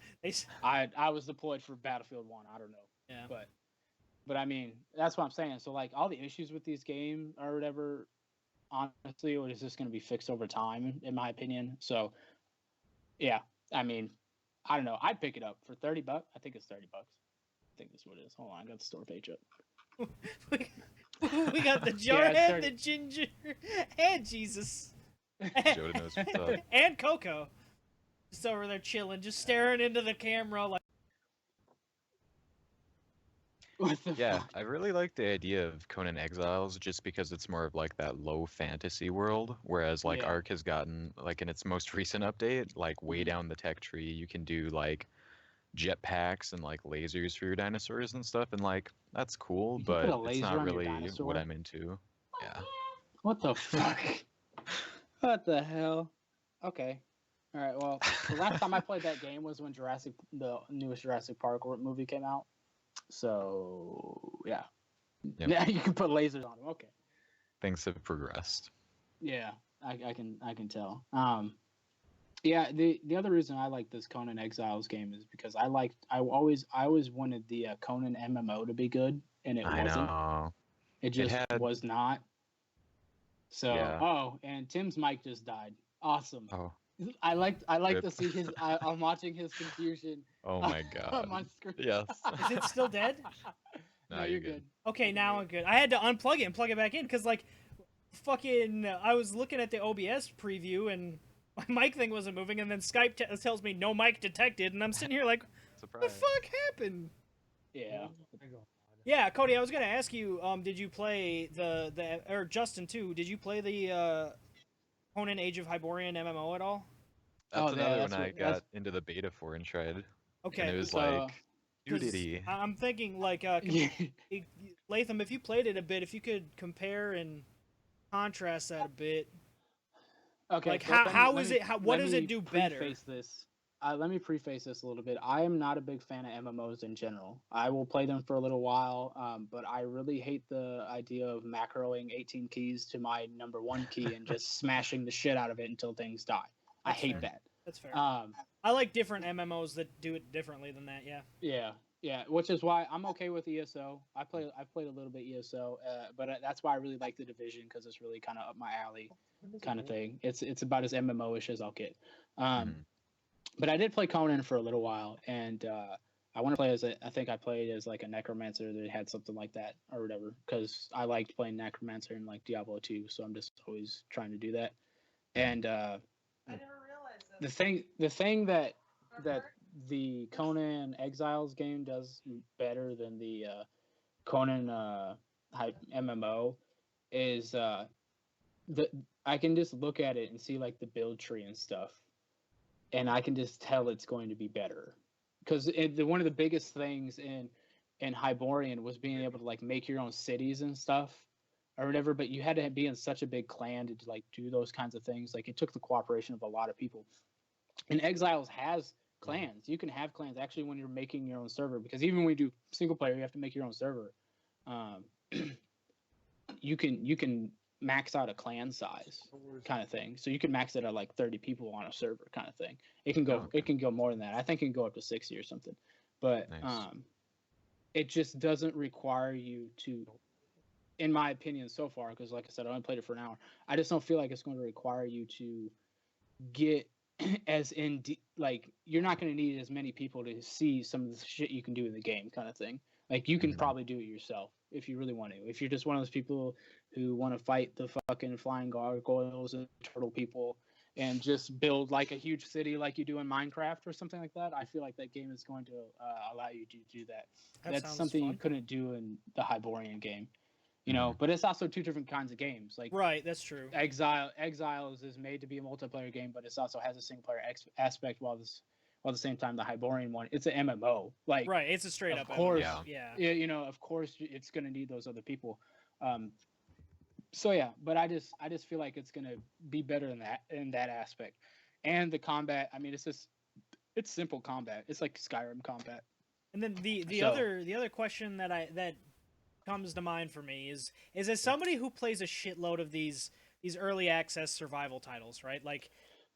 I was deployed for Battlefield 1. I don't know. Yeah. But I mean, that's what I'm saying. So, like, all the issues with these games or whatever, honestly, it is just going to be fixed over time, in my opinion. So, yeah, I mean, I don't know. I'd pick it up for $30. I think it's $30. I think that's what it is. Hold on, I got the store page up. We got the Jarhead, the Ginger, and Jesus. Joda knows what's up. And Coco. Just over there chilling, just staring into the camera like. What the fuck? I really like the idea of Conan Exiles just because it's more of like that low fantasy world, whereas like Ark has gotten, like, in its most recent update, like way down the tech tree, you can do like jetpacks and like lasers for your dinosaurs and stuff, and like that's cool, but it's not really what I'm into. Yeah. What the fuck? What the hell? Okay. All right. Well, the last time I played that game was when the newest Jurassic Park movie came out. So yeah, yeah, you can put lasers on them. Okay. Things have progressed. Yeah, I can tell. Yeah, the other reason I like this Conan Exiles game is because I always wanted the Conan MMO to be good, and it wasn't. Know. It just was not. So and Tim's mic just died. Awesome. Oh. I like to see his. I'm watching his confusion. Oh my god. On my screen. Yes. Is it still dead? No, you're good. Okay, now I'm good. I had to unplug it and plug it back in because, like, fucking, I was looking at the OBS preview and my mic thing wasn't moving, and then Skype tells me no mic detected, and I'm sitting here like, what the fuck happened? Yeah. Yeah, Cody, I was gonna ask you, did you play or Justin too? Did you play the Conan Age of Hyborian MMO at all? That's another one I got into the beta for and tried. Okay. And it was like, nudity. I'm thinking, like, Latham, if you played it a bit, if you could compare and contrast that a bit. Okay. Like, what does it do better? Let me preface this a little bit. I am not a big fan of MMOs in general. I will play them for a little while, but I really hate the idea of macroing 18 keys to my number 1 key and just smashing the shit out of it until things die. I hate that. That's fair. I like different MMOs that do it differently than that. Yeah. Yeah. Which is why I'm okay with ESO. I played a little bit ESO, but that's why I really like the Division, because it's really kind of up my alley, kind of thing. It's about as MMO-ish as I'll get. But I did play Conan for a little while, and I want to play I think I played as like a necromancer that had something like that or whatever, because I liked playing necromancer in like Diablo 2, so I'm just always trying to do that. And I never realized that. the thing that the Conan Exiles game does better than the Conan MMO is I can just look at it and see like the build tree and stuff, and I can just tell it's going to be better, because one of the biggest things in Hyborian was being able to like make your own cities and stuff or whatever, but you had to be in such a big clan to like do those kinds of things. Like, it took the cooperation of a lot of people. And Exiles has clans. You can have clans actually when you're making your own server, because even when you do single player, you have to make your own server. You can max out a clan size kind of thing. So you can max it at like 30 people on a server kind of thing. It can go more than that. I think it can go up to 60 or something. But Nice. It just doesn't require you to, in my opinion so far, because like I said, I only played it for an hour. I just don't feel like it's going to require you to get as like, you're not going to need as many people to see some of the shit you can do in the game kind of thing. Like, you can probably do it yourself if you really want to. If you're just one of those people who want to fight the fucking flying gargoyles and turtle people and just build like a huge city like you do in Minecraft or something like that, I feel like that game is going to allow you to do that. That's sounds something you fun. couldn't do in the Hyborian game, you know. But it's also two different kinds of games. Like Right, that's true. Exiles is made to be a multiplayer game, but it also has a single player aspect. While at the same time, the Hyborian one, it's an MMO. Like, Right, it's a straight of up course, MMO, yeah. you know, of course, it's going to need those other people. So yeah, but I just feel like it's going to be better in that aspect. And the combat, I mean, it's simple combat. It's like Skyrim combat. And then the So- other question that comes to mind for me is as somebody who plays a shitload of these early access survival titles, right? Like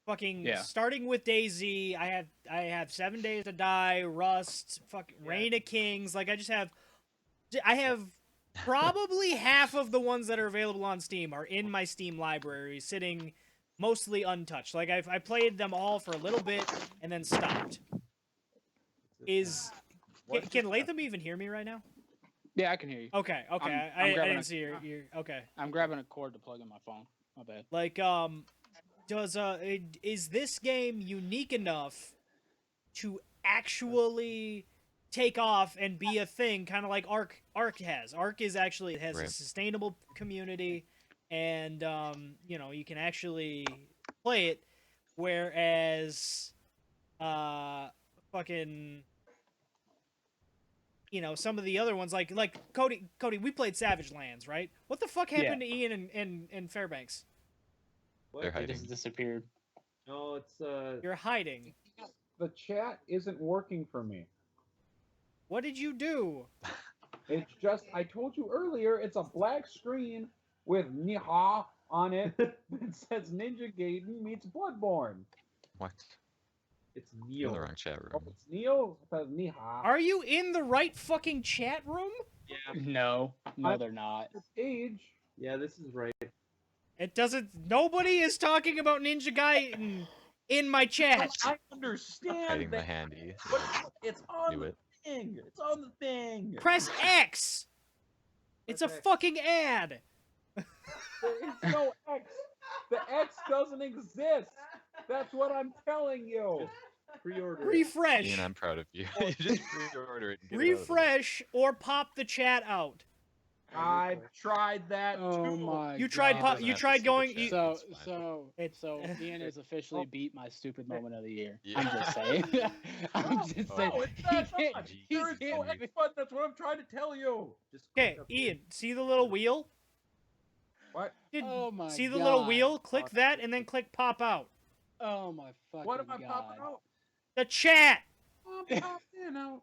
fucking Yeah. starting with DayZ, I have 7 Days to Die, Rust, fucking Reign of Kings. Like I have probably half of the ones that are available on Steam are in my Steam library, sitting mostly untouched. Like I played them all for a little bit and then stopped. Can Latham even hear me right now? Yeah, I can hear you. Okay. I'm I grabbing didn't a- see your okay. I'm grabbing a cord to plug in my phone. My bad. Like is this game unique enough to actually take off and be a thing, kind of like Ark has? Ark has a Right. sustainable community, and you know, you can actually play it, whereas fucking, you know, some of the other ones, like Cody, we played Savage Lands, right? What the fuck happened to Ian and Fairbanks? What? They're It hiding. just disappeared. No, it's You're hiding. The chat isn't working for me. What did you do? It's just, I told you earlier, it's a black screen with Niha on it that says Ninja Gaiden meets Bloodborne. What? it's You're in the Neil. wrong chat Oh, room. it's Neil, it says Niha. Are you in the right fucking chat room? Yeah, No, they're not. This age, yeah, this is right. It doesn't. Nobody is talking about Ninja Gaiden in my chat. I understand Hiding the that, handy. but it's on Knew the it. thing. It's on the thing. Press X. It's a Press X. fucking ad. There is no X. The X doesn't exist. That's what I'm telling you. Pre-order. Refresh. Ian, I'm proud of you. You just pre-order it. And get it out of the way. Refresh or pop the chat out. I tried that Oh too. my You tried God. pop. doesn't You have to tried see the going. chat. You, So It's fine. so It's- Ian has officially beat my stupid moment of the year. Yeah. I'm just saying. I'm just saying. No, it's He not. hit- There he is no hit X button. That's what I'm trying to tell you. Just okay, click up Ian. See the little wheel? What? Oh my See the little God. wheel? Click that and then click pop out. Oh my fucking What am I God. popping out? The chat. I'm popping out.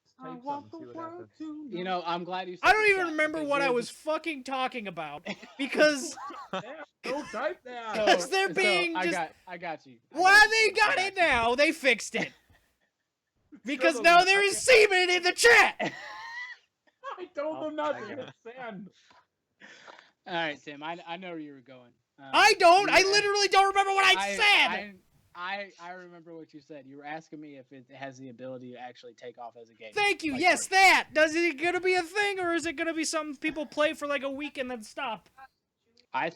Just I type want something, the see what world happens. to You know, I'm glad you said I don't the even chat, remember because what I there's was fucking talking about because Don't type that. So- Because they're so being I just- got you. why they got it now? They fixed it because now there is semen in the chat. I told them not to hit send. All right, Tim. I know where you were going. I don't. I you- literally don't remember what I said. I remember what you said. You were asking me if it has the ability to actually take off as a game. Thank you. Like Yes, Ark. that. Does it gonna be a thing, or is it gonna be something people play for like a week and then stop? I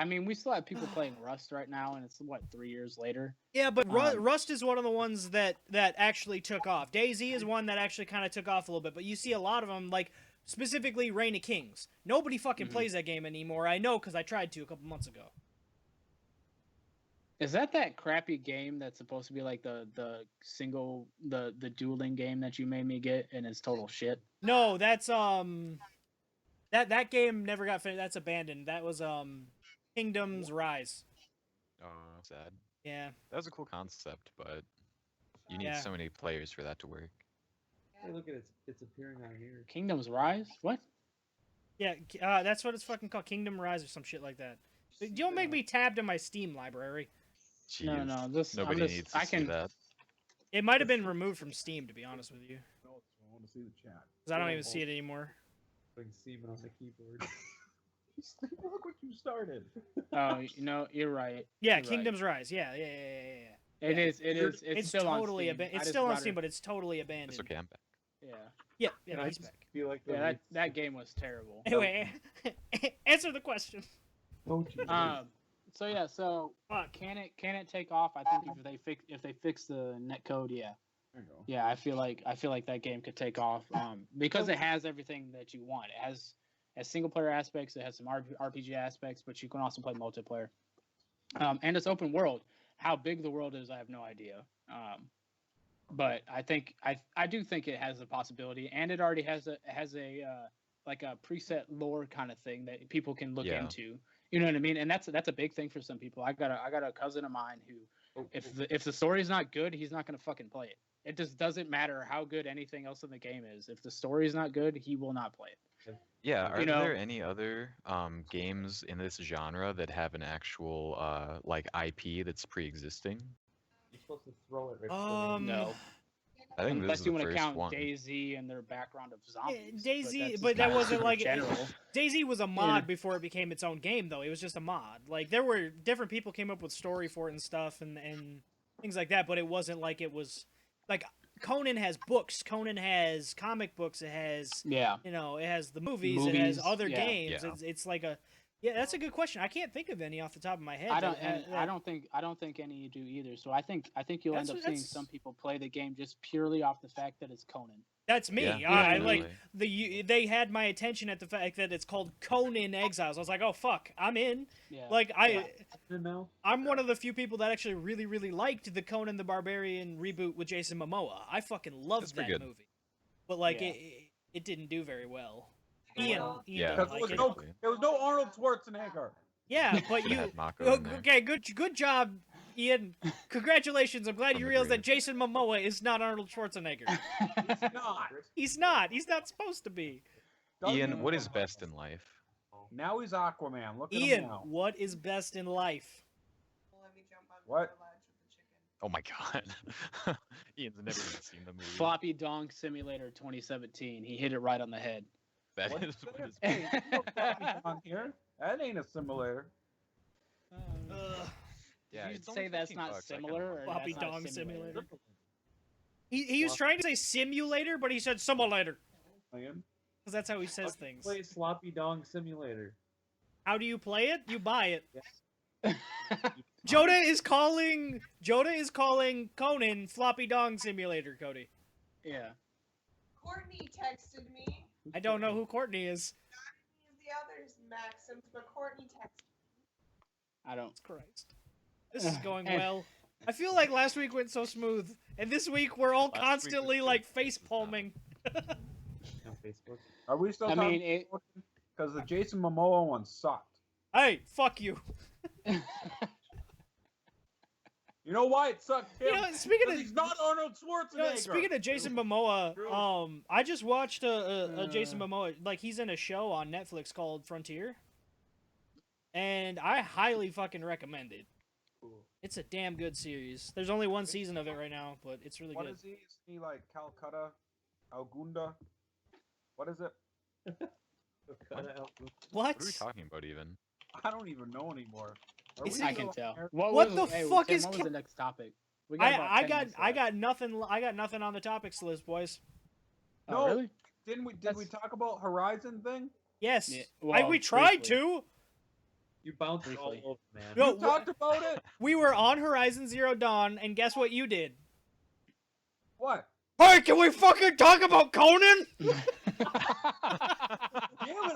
mean, we still have people playing Rust right now, and it's what 3 years later. Yeah, but Um, Rust is one of the ones that actually took off. DayZ is one that actually kind of took off a little bit, but you see a lot of them, like specifically Reign of Kings. Nobody fucking Mhm. plays that game anymore. I know because I tried to a couple months ago. Is that crappy game that's supposed to be like the single the dueling game that you made me get, and it's total shit? No, that's that game never got finished. That's abandoned. That was Kingdom's Rise. Oh, sad. Yeah. That was a cool concept, but you need Yeah. so many players for that to work. Hey, look at it. It's appearing on here. Kingdom's Rise? What? Yeah, that's what it's fucking called, Kingdom Rise or some shit like that. Don't make me tabbed in my Steam library. No, Jeez. this Nobody I'm just, needs to I see can. that. It might have been removed from Steam, to be honest with you, I want to see the chat. because I don't even see it anymore. Putting semen on the keyboard. Look what you started. Oh, you know, you're right. Yeah, You're right. Kingdom's Rise. Yeah. It Yeah. is. It is. It's still totally on Steam. It's still on Steam, but it's totally abandoned. It's okay, I'm back. Yeah. Yeah, And I he's just back. feel like the Yeah. That rates- game was terrible. Anyway, answer the question. Oh, Jesus. So yeah, so Fuck. can it take off? I think if they fix the net code, yeah. There you go. Yeah, I feel like that game could take off because it has everything that you want. It has single player aspects, it has some RPG aspects, but you can also play multiplayer. And it's open world. How big the world is, I have no idea. But I think I do think it has a possibility, and it already has a like a preset lore kind of thing that people can look Yeah. into. You know what I mean? And that's a big thing for some people. I got a cousin of mine who if the story's not good, he's not gonna fucking play it. It just doesn't matter how good anything else in the game is. If the story's not good, he will not play it. Yeah, are You know- there any other games in this genre that have an actual like IP that's pre-existing? You're supposed to throw it right No, I think unless this is you the want to first count one. DayZ and their background of zombies. DayZ, that's but just that kinda wasn't like general. DayZ was a mod before it became its own game, though. It was just a mod. Like there were different people came up with story for it and stuff and things like that, but it wasn't like it was like Conan has books, Conan has comic books, it has Yeah. it has the movies, it has Movies, other yeah. games. Yeah. It's like a that's a good question. I can't think of any off the top of my head. I don't, that- and that- I don't think any do either. So I think you'll end That's up what- seeing that's- some people play the game just purely off the fact that it's Conan. That's me. Yeah, I definitely. like they had my attention at the fact that it's called Conan Exiles. I was like, oh fuck, I'm in. Yeah. Like now. I'm one of the few people that actually really, really liked the Conan the Barbarian reboot with Jason Momoa. I fucking That's loved pretty that good. movie, but like Yeah. it didn't do very well. Yeah. Ian Yeah. didn't Because like it. there was no Arnold Schwarzenegger. Yeah, but Should've you had Mako in there. okay? Good job, Ian. Congratulations. I'm glad From you the realized that grave. Jason Momoa is not Arnold Schwarzenegger. Not. He's not. He's not supposed to be. Ian, what is best in life? Now he's Aquaman. Look at Ian, him now. what is best in life? Let me jump on What? the ledge with the chicken. Oh my god. Ian's never even seen the movie. Floppy Dong Simulator 2017. He hit it right on the head. That What is is what this? is Hey, there's no floppy on here. That ain't a simulator. yeah, Did you it's say only that's 15 not bucks, I kinda similar? want Or Floppy that's not Dong Simulator. simulator? He was trying to say simulator, but he said simulator Man. because that's how he says things. Play Sloppy Dong Simulator. How do you play it? You buy it. Yes. Joda is calling Conan Floppy Dong Simulator. Cody, Yeah. Courtney texted me. I don't know who Courtney is. Not any of the others, Maxims, but Courtney texted I don't. Christ, this is going well. I feel like last week went so smooth, and this week we're all Last week was constantly good. like face palming. on Facebook. Are we still I talking? mean, it. Because the Jason Momoa one sucked. Hey, fuck you. You know why it sucked? You Him? know, speaking 'Cause of he's not Arnold Schwarzenegger. speaking of Jason Momoa, True. I just watched a Jason Momoa, like he's in a show on Netflix called Frontier, and I highly fucking recommend it. Cool. It's a damn good series. There's only one season of it right now, but it's really What good. is he? Is he like Calcutta, Algunda? What is it? What? What are we talking about even? I don't even know anymore. Are Is we it- I still can on tell. air? What was, the hey, fuck Tim, is What was Ca- the next topic? We got about 10 minutes I left. got nothing. I got nothing on the topics list, boys. Oh, No. really? Did we That's- talk about Horizon thing? Yes, Yeah, well, we tried briefly. to. You bounced all Briefly. over, man. No, You talked about it. We were on Horizon Zero Dawn, and guess what you did? What? Hey, can we fucking talk about Conan? Damn it!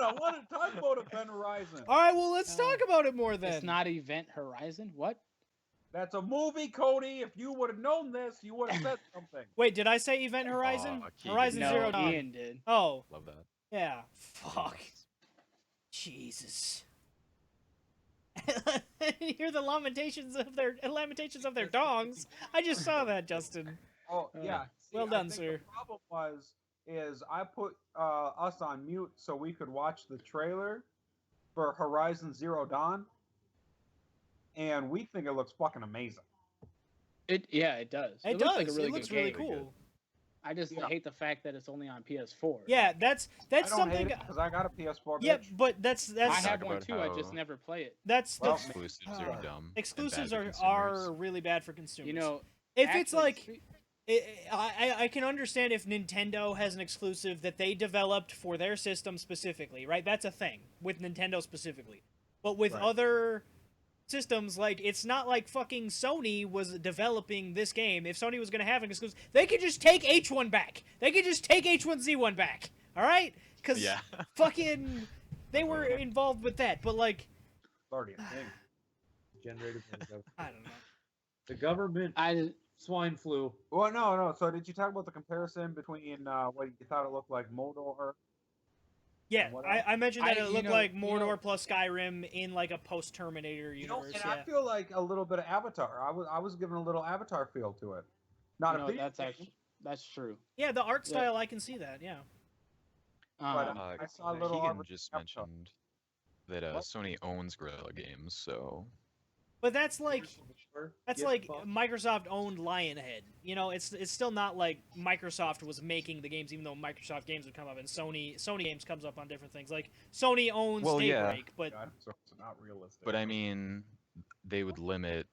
I wanted to talk about Event Horizon. All right, well, let's talk about it more then. It's not Event Horizon. What? That's a movie, Cody. If you would have known this, you would have said something. Wait, did I say Event Horizon? Aw, Keegan. Horizon No, Zero Dawn. Ian did. Oh, Love that. yeah. Fuck. Jesus. Hear the lamentations of their dongs. I just saw that, Justin. Oh yeah. Well I done, think sir. The problem is I put us on mute so we could watch the trailer for Horizon Zero Dawn, and we think it looks fucking amazing. It does. It looks does. like a really it looks good really game. cool. I just Yeah. hate the fact that it's only on PS4. Yeah, that's I don't something. hate it because I got a PS4. Yeah, bitch. but that's I Talk have one about too. I just how- never play it. that's Well, the Exclusives are dumb. and exclusives bad for are consumers. really bad for consumers. You know, if it's actually, like I can understand if Nintendo has an exclusive that they developed for their system specifically, right? That's a thing with Nintendo specifically. But with Right. other systems. Like, it's not like fucking Sony was developing this game. If Sony was going to have an exclusive, they could just take H1 back. They could just take H1Z1 back. All right? Because Yeah. fucking they were involved with that. But, like, It's already a thing. Generated by the government. I don't know. The government. Swine flu. Well, no. So did you talk about the comparison between what you thought it looked like Mordor? Yeah, What I mentioned that it looked like Mordor know- plus Skyrim in, like, a post-Terminator universe. And Yeah. I feel like a little bit of Avatar. I was given a little Avatar feel to it. Not No, a video that's game, actually that's true. Yeah, the art Yeah. style, I can see that, yeah. But, I saw a little Keegan Avatar just Avatar. mentioned that What? Sony owns Guerrilla Games, so But that's like Get like fucked. Microsoft owned Lionhead. You know, it's still not like Microsoft was making the games, even though Microsoft games would come up, and Sony games comes up on different things. Like Sony owns Well, yeah. Daybreak, but God, so it's not realistic. but I mean, they would limit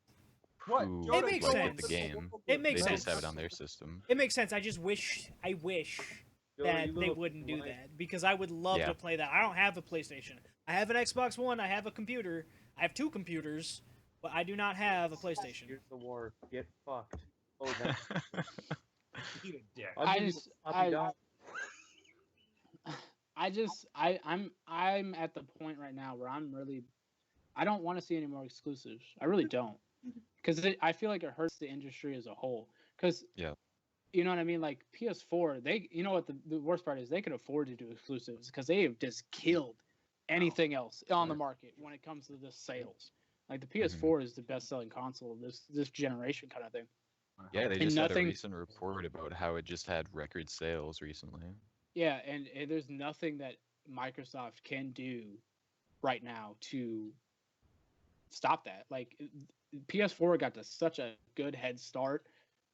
What? who It makes would sense. get the game. It makes They sense. just have it on their system. it makes sense. I wish Billy, that you they little wouldn't do lion. that, because I would love Yeah. to play that. I don't have a PlayStation. I have an Xbox One. I have a computer. I have 2 computers, but I do not have a PlayStation. Here's the war. Get fucked. Oh, that. Eat a dick. I'll I give you just- the floppy disk. I'm at the point right now where I don't want to see any more exclusives. I really don't, because I feel like it hurts the industry as a whole. Because Yeah. you know what I mean. Like PS4, you know what the worst part is, they could afford to do exclusives because they have just killed anything else on the market when it comes to the sales. Like the PS4 is the best selling console of this generation, kind of thing. Yeah, they And just had a nothing- recent report about how it just had record sales recently. Yeah, and there's nothing that Microsoft can do right now to stop that. Like PS4 got to such a good head start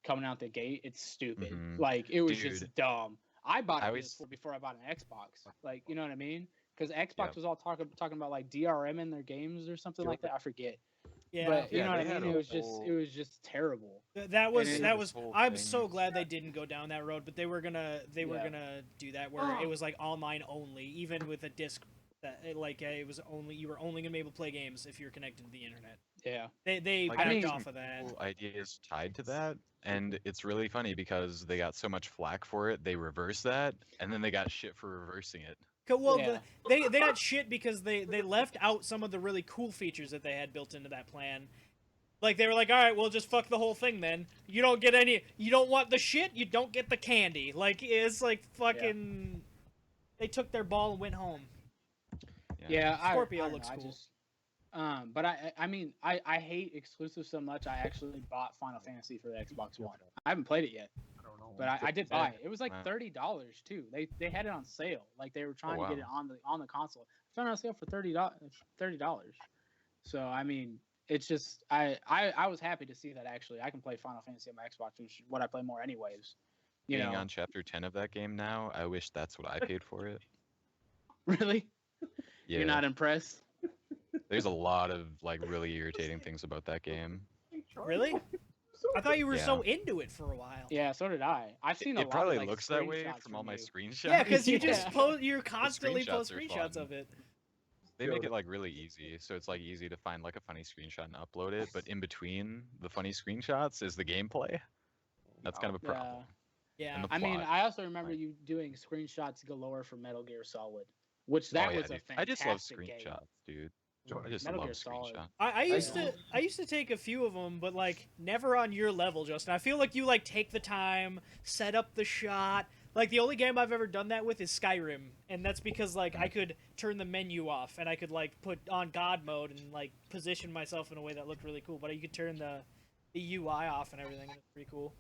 coming out the gate. It's stupid. Mhm. Like it was Dude. just dumb. I bought a I was- PS4 before I bought an Xbox. Like, you know what I mean? Because Xbox Yeah. was all talking about like DRM in their games or something like that. I forget. Yeah, But you Yeah, know what they I had mean? a It whole- was just terrible. That was And it- that this was. whole I'm thing so is- glad they didn't go down that road, but they were gonna do that where it was like online only, even with a disc. That it was only, you were only gonna be able to play games if you're connected to the internet. Yeah. They Like, backed there's off some of that. cool ideas tied to that, and it's really funny because they got so much flack for it, they reversed that, and then they got shit for reversing it. Well, Yeah. they got shit because they left out some of the really cool features that they had built into that plan. Like they were like, all right, well, just fuck the whole thing then. You don't get any. You don't want the shit. You don't get the candy. Like it's like fucking. They took their ball and went home. Yeah, Scorpio I don't looks know, cool. But I mean, I hate exclusives so much. I actually bought Final Fantasy for the Xbox One. I haven't played it yet, I don't know. but I did buy it. It was like Wow. $30 too. They had it on sale. Like they were trying to get it wow. on the console. I found it on sale for $30. So I mean, it's just I was happy to see that actually I can play Final Fantasy on my Xbox, which is what I play more anyways. You Being know, on chapter 10 of that game now, I wish that's what I paid for it. really, Yeah, you're not impressed. there's a lot of like really irritating things about that game. Really? I thought you were Yeah. so into it for a while. Yeah, so did I. I've seen a It lot probably of, like, looks that way screenshots from all my you. screenshots. Yeah, because you just Yeah. post. You constantly screenshots post are screenshots fun. of it. They make it like really easy, so it's like easy to find like a funny screenshot and upload it. But in between the funny screenshots is the gameplay. That's kind of a problem. Yeah. And the I mean, plot. I also remember you doing screenshots galore for Metal Gear Solid, which Oh, that yeah, was a dude. fantastic I just love game. screenshots, dude. I just Metal love Gear Solid. screenshots. I used to take a few of them, but like never on your level, Justin. I feel like you like take the time, set up the shot. Like the only game I've ever done that with is Skyrim, and that's because like I could turn the menu off and I could like put on God mode and like position myself in a way that looked really cool. But you could turn the UI off and everything. It's pretty cool.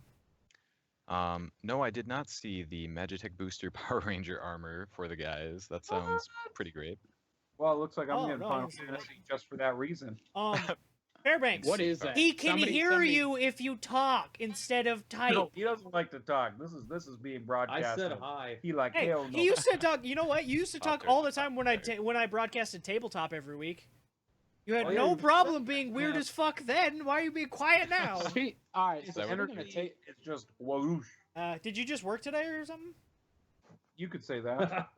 No, I did not see the Magitech Booster Power Ranger armor for the guys. That sounds pretty great. Well, it looks like I'm Oh, getting no, I Final didn't see that. Fantasy just for that reason. Fairbanks. What is that? He can Somebody- hear somebody- you if you talk instead of type. No, he doesn't like to talk. This is being I broadcast. said hi. He like Hey, hell no. he used to talk. You know what? You used to talk Okay. all the time when I broadcasted tabletop every week. You had Oh, yeah, no you- problem being weird Yeah. as fuck then. Why are you being quiet now? All right, His so that we're what gonna energy take. is just whoosh. Did you just work today or something? You could say that.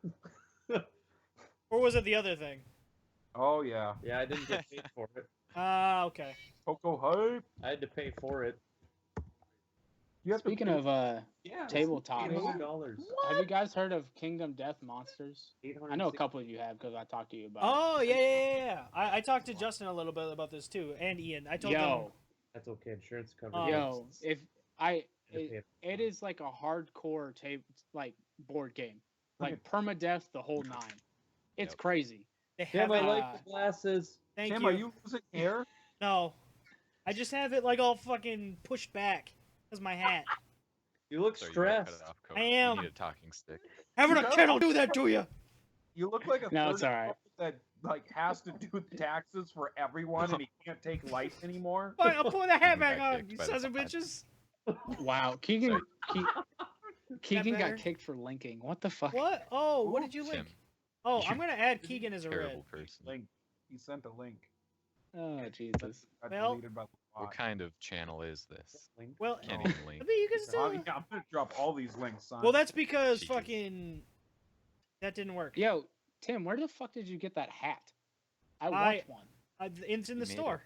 Or was it the other thing? Oh yeah. Yeah, I didn't get paid for it. Ah, okay. Coco hype. I had to pay for it. You have Speaking to of Yeah. tabletops, $800. have you guys heard of Kingdom Death Monsters? I know a couple of you have because I talked to you about Oh, yeah. I talked to Justin a little bit about this too, and Ian. I it. told them. Yo, That's okay. Insurance covers. Oh. it. It is like a hardcore board game, like permadeath the whole nine. It's Yep. crazy. They Tim, have I it. like the glasses. Thank Tim, you. are you losing hair? No, I just have it like all fucking pushed back. That's my hat. You look Sorry, you gotta cut stressed. it off, Cody. I am. You need a talking stick. Having a No. kid will do that to you. You look like a No, it's 30-year-old alright. that like has to do taxes for everyone and he can't take life anymore. Fine, I'll put the hat You back got on, kicked you by the sons of pod. bitches. Wow, Keegan better? got kicked for linking. What the fuck? What? Oh, what did you Tim. link? Oh, I'm You're gonna add Keegan as a red. Terrible person. Link. He sent a link. Oh Jesus. Got Well- deleted by the What bot. kind of channel is this? Link. Well, Can't Oh. even link. I mean, you can still. I'm gonna drop all these links, son. Well, that's because Jesus. fucking that didn't work. Yo, Tim, where the fuck did you get that hat? I I- want one. It's in the You made store.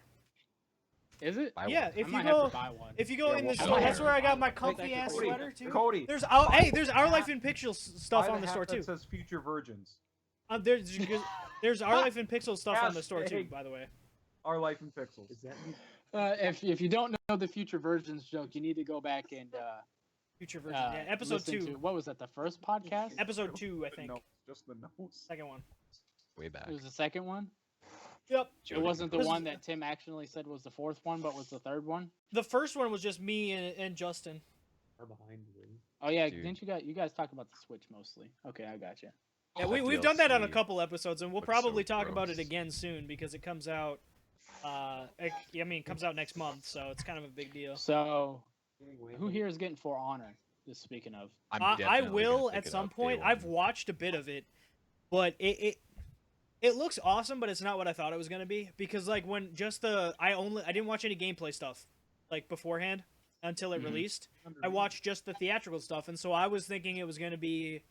Is it? Buy Yeah, one. if I you might go, have to buy one. if you go Yeah, in well, the I store, don't that's have where I it. got my comfy ass Cody, sweater too. Cody, There's buy hey, the there's Our Life hat- in Pixels stuff buy on the store hat too. that says Future Virgins. There's Our Life in Pixels stuff on the store too. Hashtag- By the way, Our Life in Pixels. Is that me? If you don't know the future versions joke, you need to go back and future version. Yeah, episode listen 2. to- what was that? The first podcast? Episode 2, I think. No, just the nose. Second one. Way back. It was the second one. Yep. Jody It wasn't the Was- one that Tim actually said was the fourth one, but was the third one. The first one was just me and Justin. Far behind you. Oh yeah, Dude. didn't you guys talk about the Switch mostly? Okay, I got you. Yeah, Oh, we've done that on a DLC couple episodes, and we'll looks probably so talk about it gross. again soon because it comes out. It comes out next month, so it's kind of a big deal. So, who here is getting For Honor? Just speaking of. I'm I definitely will gonna pick at it some up day point. one. I've watched a bit of it, but it looks awesome, but it's not what I thought it was gonna be because like when just I didn't watch any gameplay stuff like beforehand until it Mhm. released. I watched just the theatrical stuff, and so I was thinking it was gonna be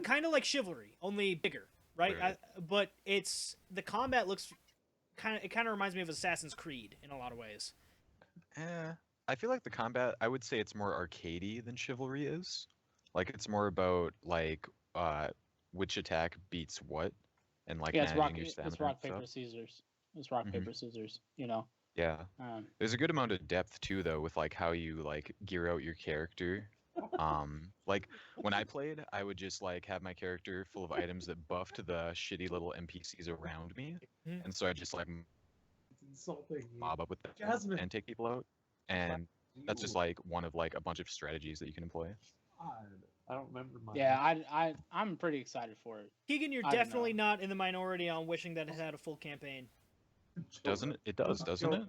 kind of like Chivalry, only bigger, right? Right. But the combat looks it kind of reminds me of Assassin's Creed in a lot of ways. I feel like the combat, I would say it's more arcadey than Chivalry is. Like it's more about like which attack beats what, and like Yeah, it's managing your stamina it's rock and stuff. paper scissors. It's rock Mhm. paper scissors. You know. Yeah, Um, there's a good amount of depth too, though, with like how you like gear out your character. Like when I played, I would just like have my character full of items that buffed the shitty little NPCs around me, Mhm. and so I just like It's insulting. mob up with them Jasmine. and take people out, and that's just like one of like a bunch of strategies that you can employ. God, I don't remember mine. yeah, I'm pretty excited for it. Keegan, you're I don't definitely not in the minority on wishing that it had a full campaign. Doesn't it? It does, doesn't it?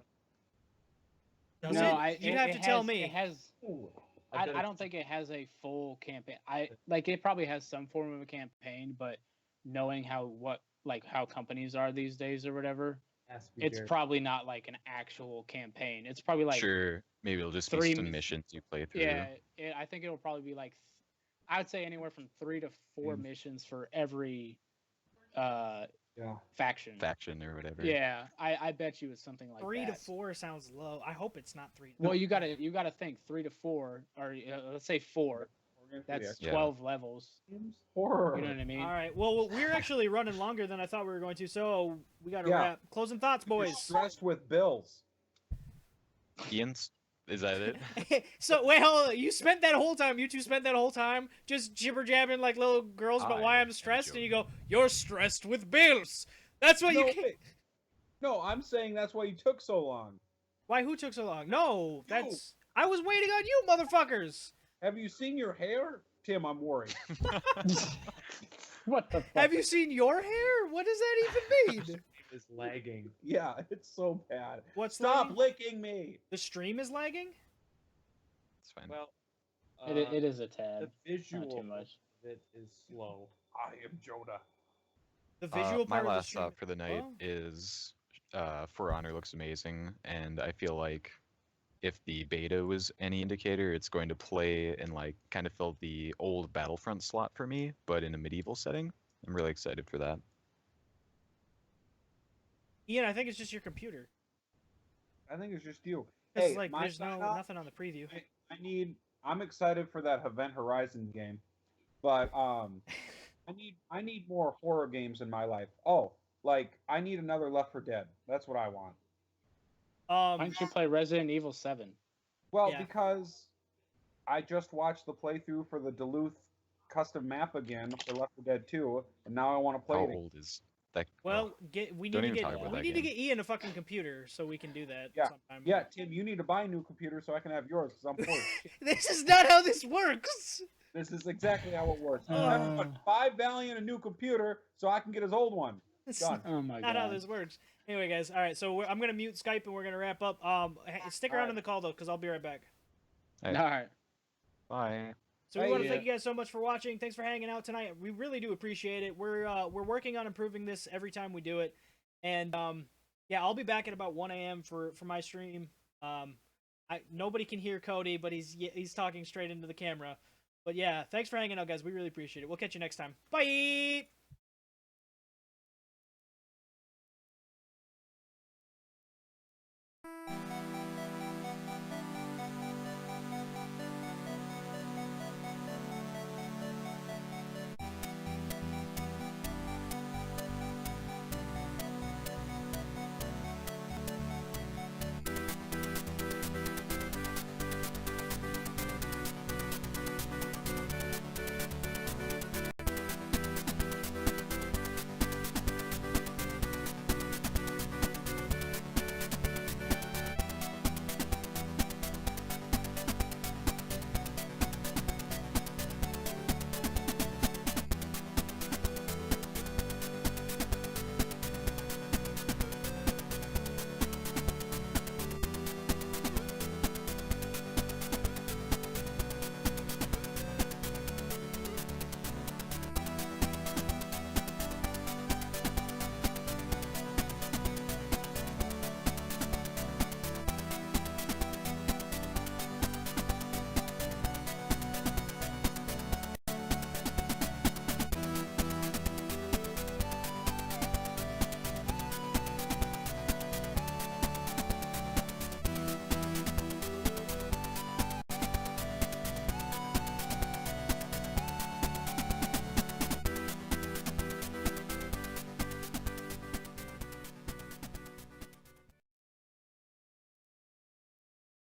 Does no, it? You'd have to tell me. It has. Ooh, I bet don't think it has a full campaign. It probably has some form of a campaign, but knowing how companies are these days or whatever, it has to be it's Jared. probably not like an actual campaign. It's probably like Sure, maybe it'll just three be some mi- missions you play through. yeah. I think it'll probably be like I would say anywhere from 3 to 4 Mm. missions for every Yeah. faction. Faction or whatever. Yeah, I bet you it's something like 3 to that. 4 sounds low. I hope it's not 3 to Well, you gotta think 3 to 4, or let's say 4. That's Yeah. 12 levels. horror. You know what I mean? All right. Well, we're actually running longer than I thought we were going to, so we got to Yeah. wrap. Closing thoughts, You're boys. stressed with bills. Ian's, is that it? So, wait, hold on. You spent that whole time, you two spent that whole time just jibber jabbing like little girls about why I I'm am stressed, and you go, joking. "You're stressed with bills." That's what No, you. wait. No, I'm saying that's why you took so long. Why? Who took so long? No, that's. I was waiting on you, motherfuckers. Have you seen your hair? Tim, I'm worried. What the fuck? Have you seen your hair? What does that even mean? Is lagging. Yeah, it's so bad. What's Stop lagging? licking me. The stream is lagging. It's fine. Well, It is a the tad. visual Not too much. of it is slow. I am Joda. The visual My part of the last stream. thought for the night Oh. is For Honor looks amazing, and I feel like if the beta was any indicator, it's going to play and like kind of fill the old Battlefront slot for me, but in a medieval setting. I'm really excited for that. Ian, I think it's just your computer. I think it's just you. Because Hey, like my there's sign off, nothing on the preview. I'm excited for that Event Horizon game, but I need more horror games in my life. Oh, like I need another Left 4 Dead. That's what I want. Why don't you play Resident Evil 7? Well, Yeah. because I just watched the playthrough for the Duluth custom map again for Left 4 Dead 2, and now I want to play How it. old is that? Well, we need Don't to even get talk about we that need to game. get Ian a fucking computer so we can do that Yeah. sometime. Yeah, Tim, you need to buy a new computer so I can have yours because I'm poor. This is not how this works. This is exactly how it works. Uh. Everyone, buy Valiant a new computer so I can get his old one. It's Done. Oh my not how god. this works. Anyway, guys. All right, so I'm gonna mute Skype and we're gonna wrap up. Stick around Alright. in the call though, because I'll be right back. Hey. All right. Bye. So we Hey, want to yeah. thank you guys so much for watching. Thanks for hanging out tonight. We really do appreciate it. We're working on improving this every time we do it, and yeah, I'll be back at about 1 a.m. for my stream. Nobody can hear Cody, but he's talking straight into the camera. But yeah, thanks for hanging out, guys. We really appreciate it. We'll catch you next time. Bye.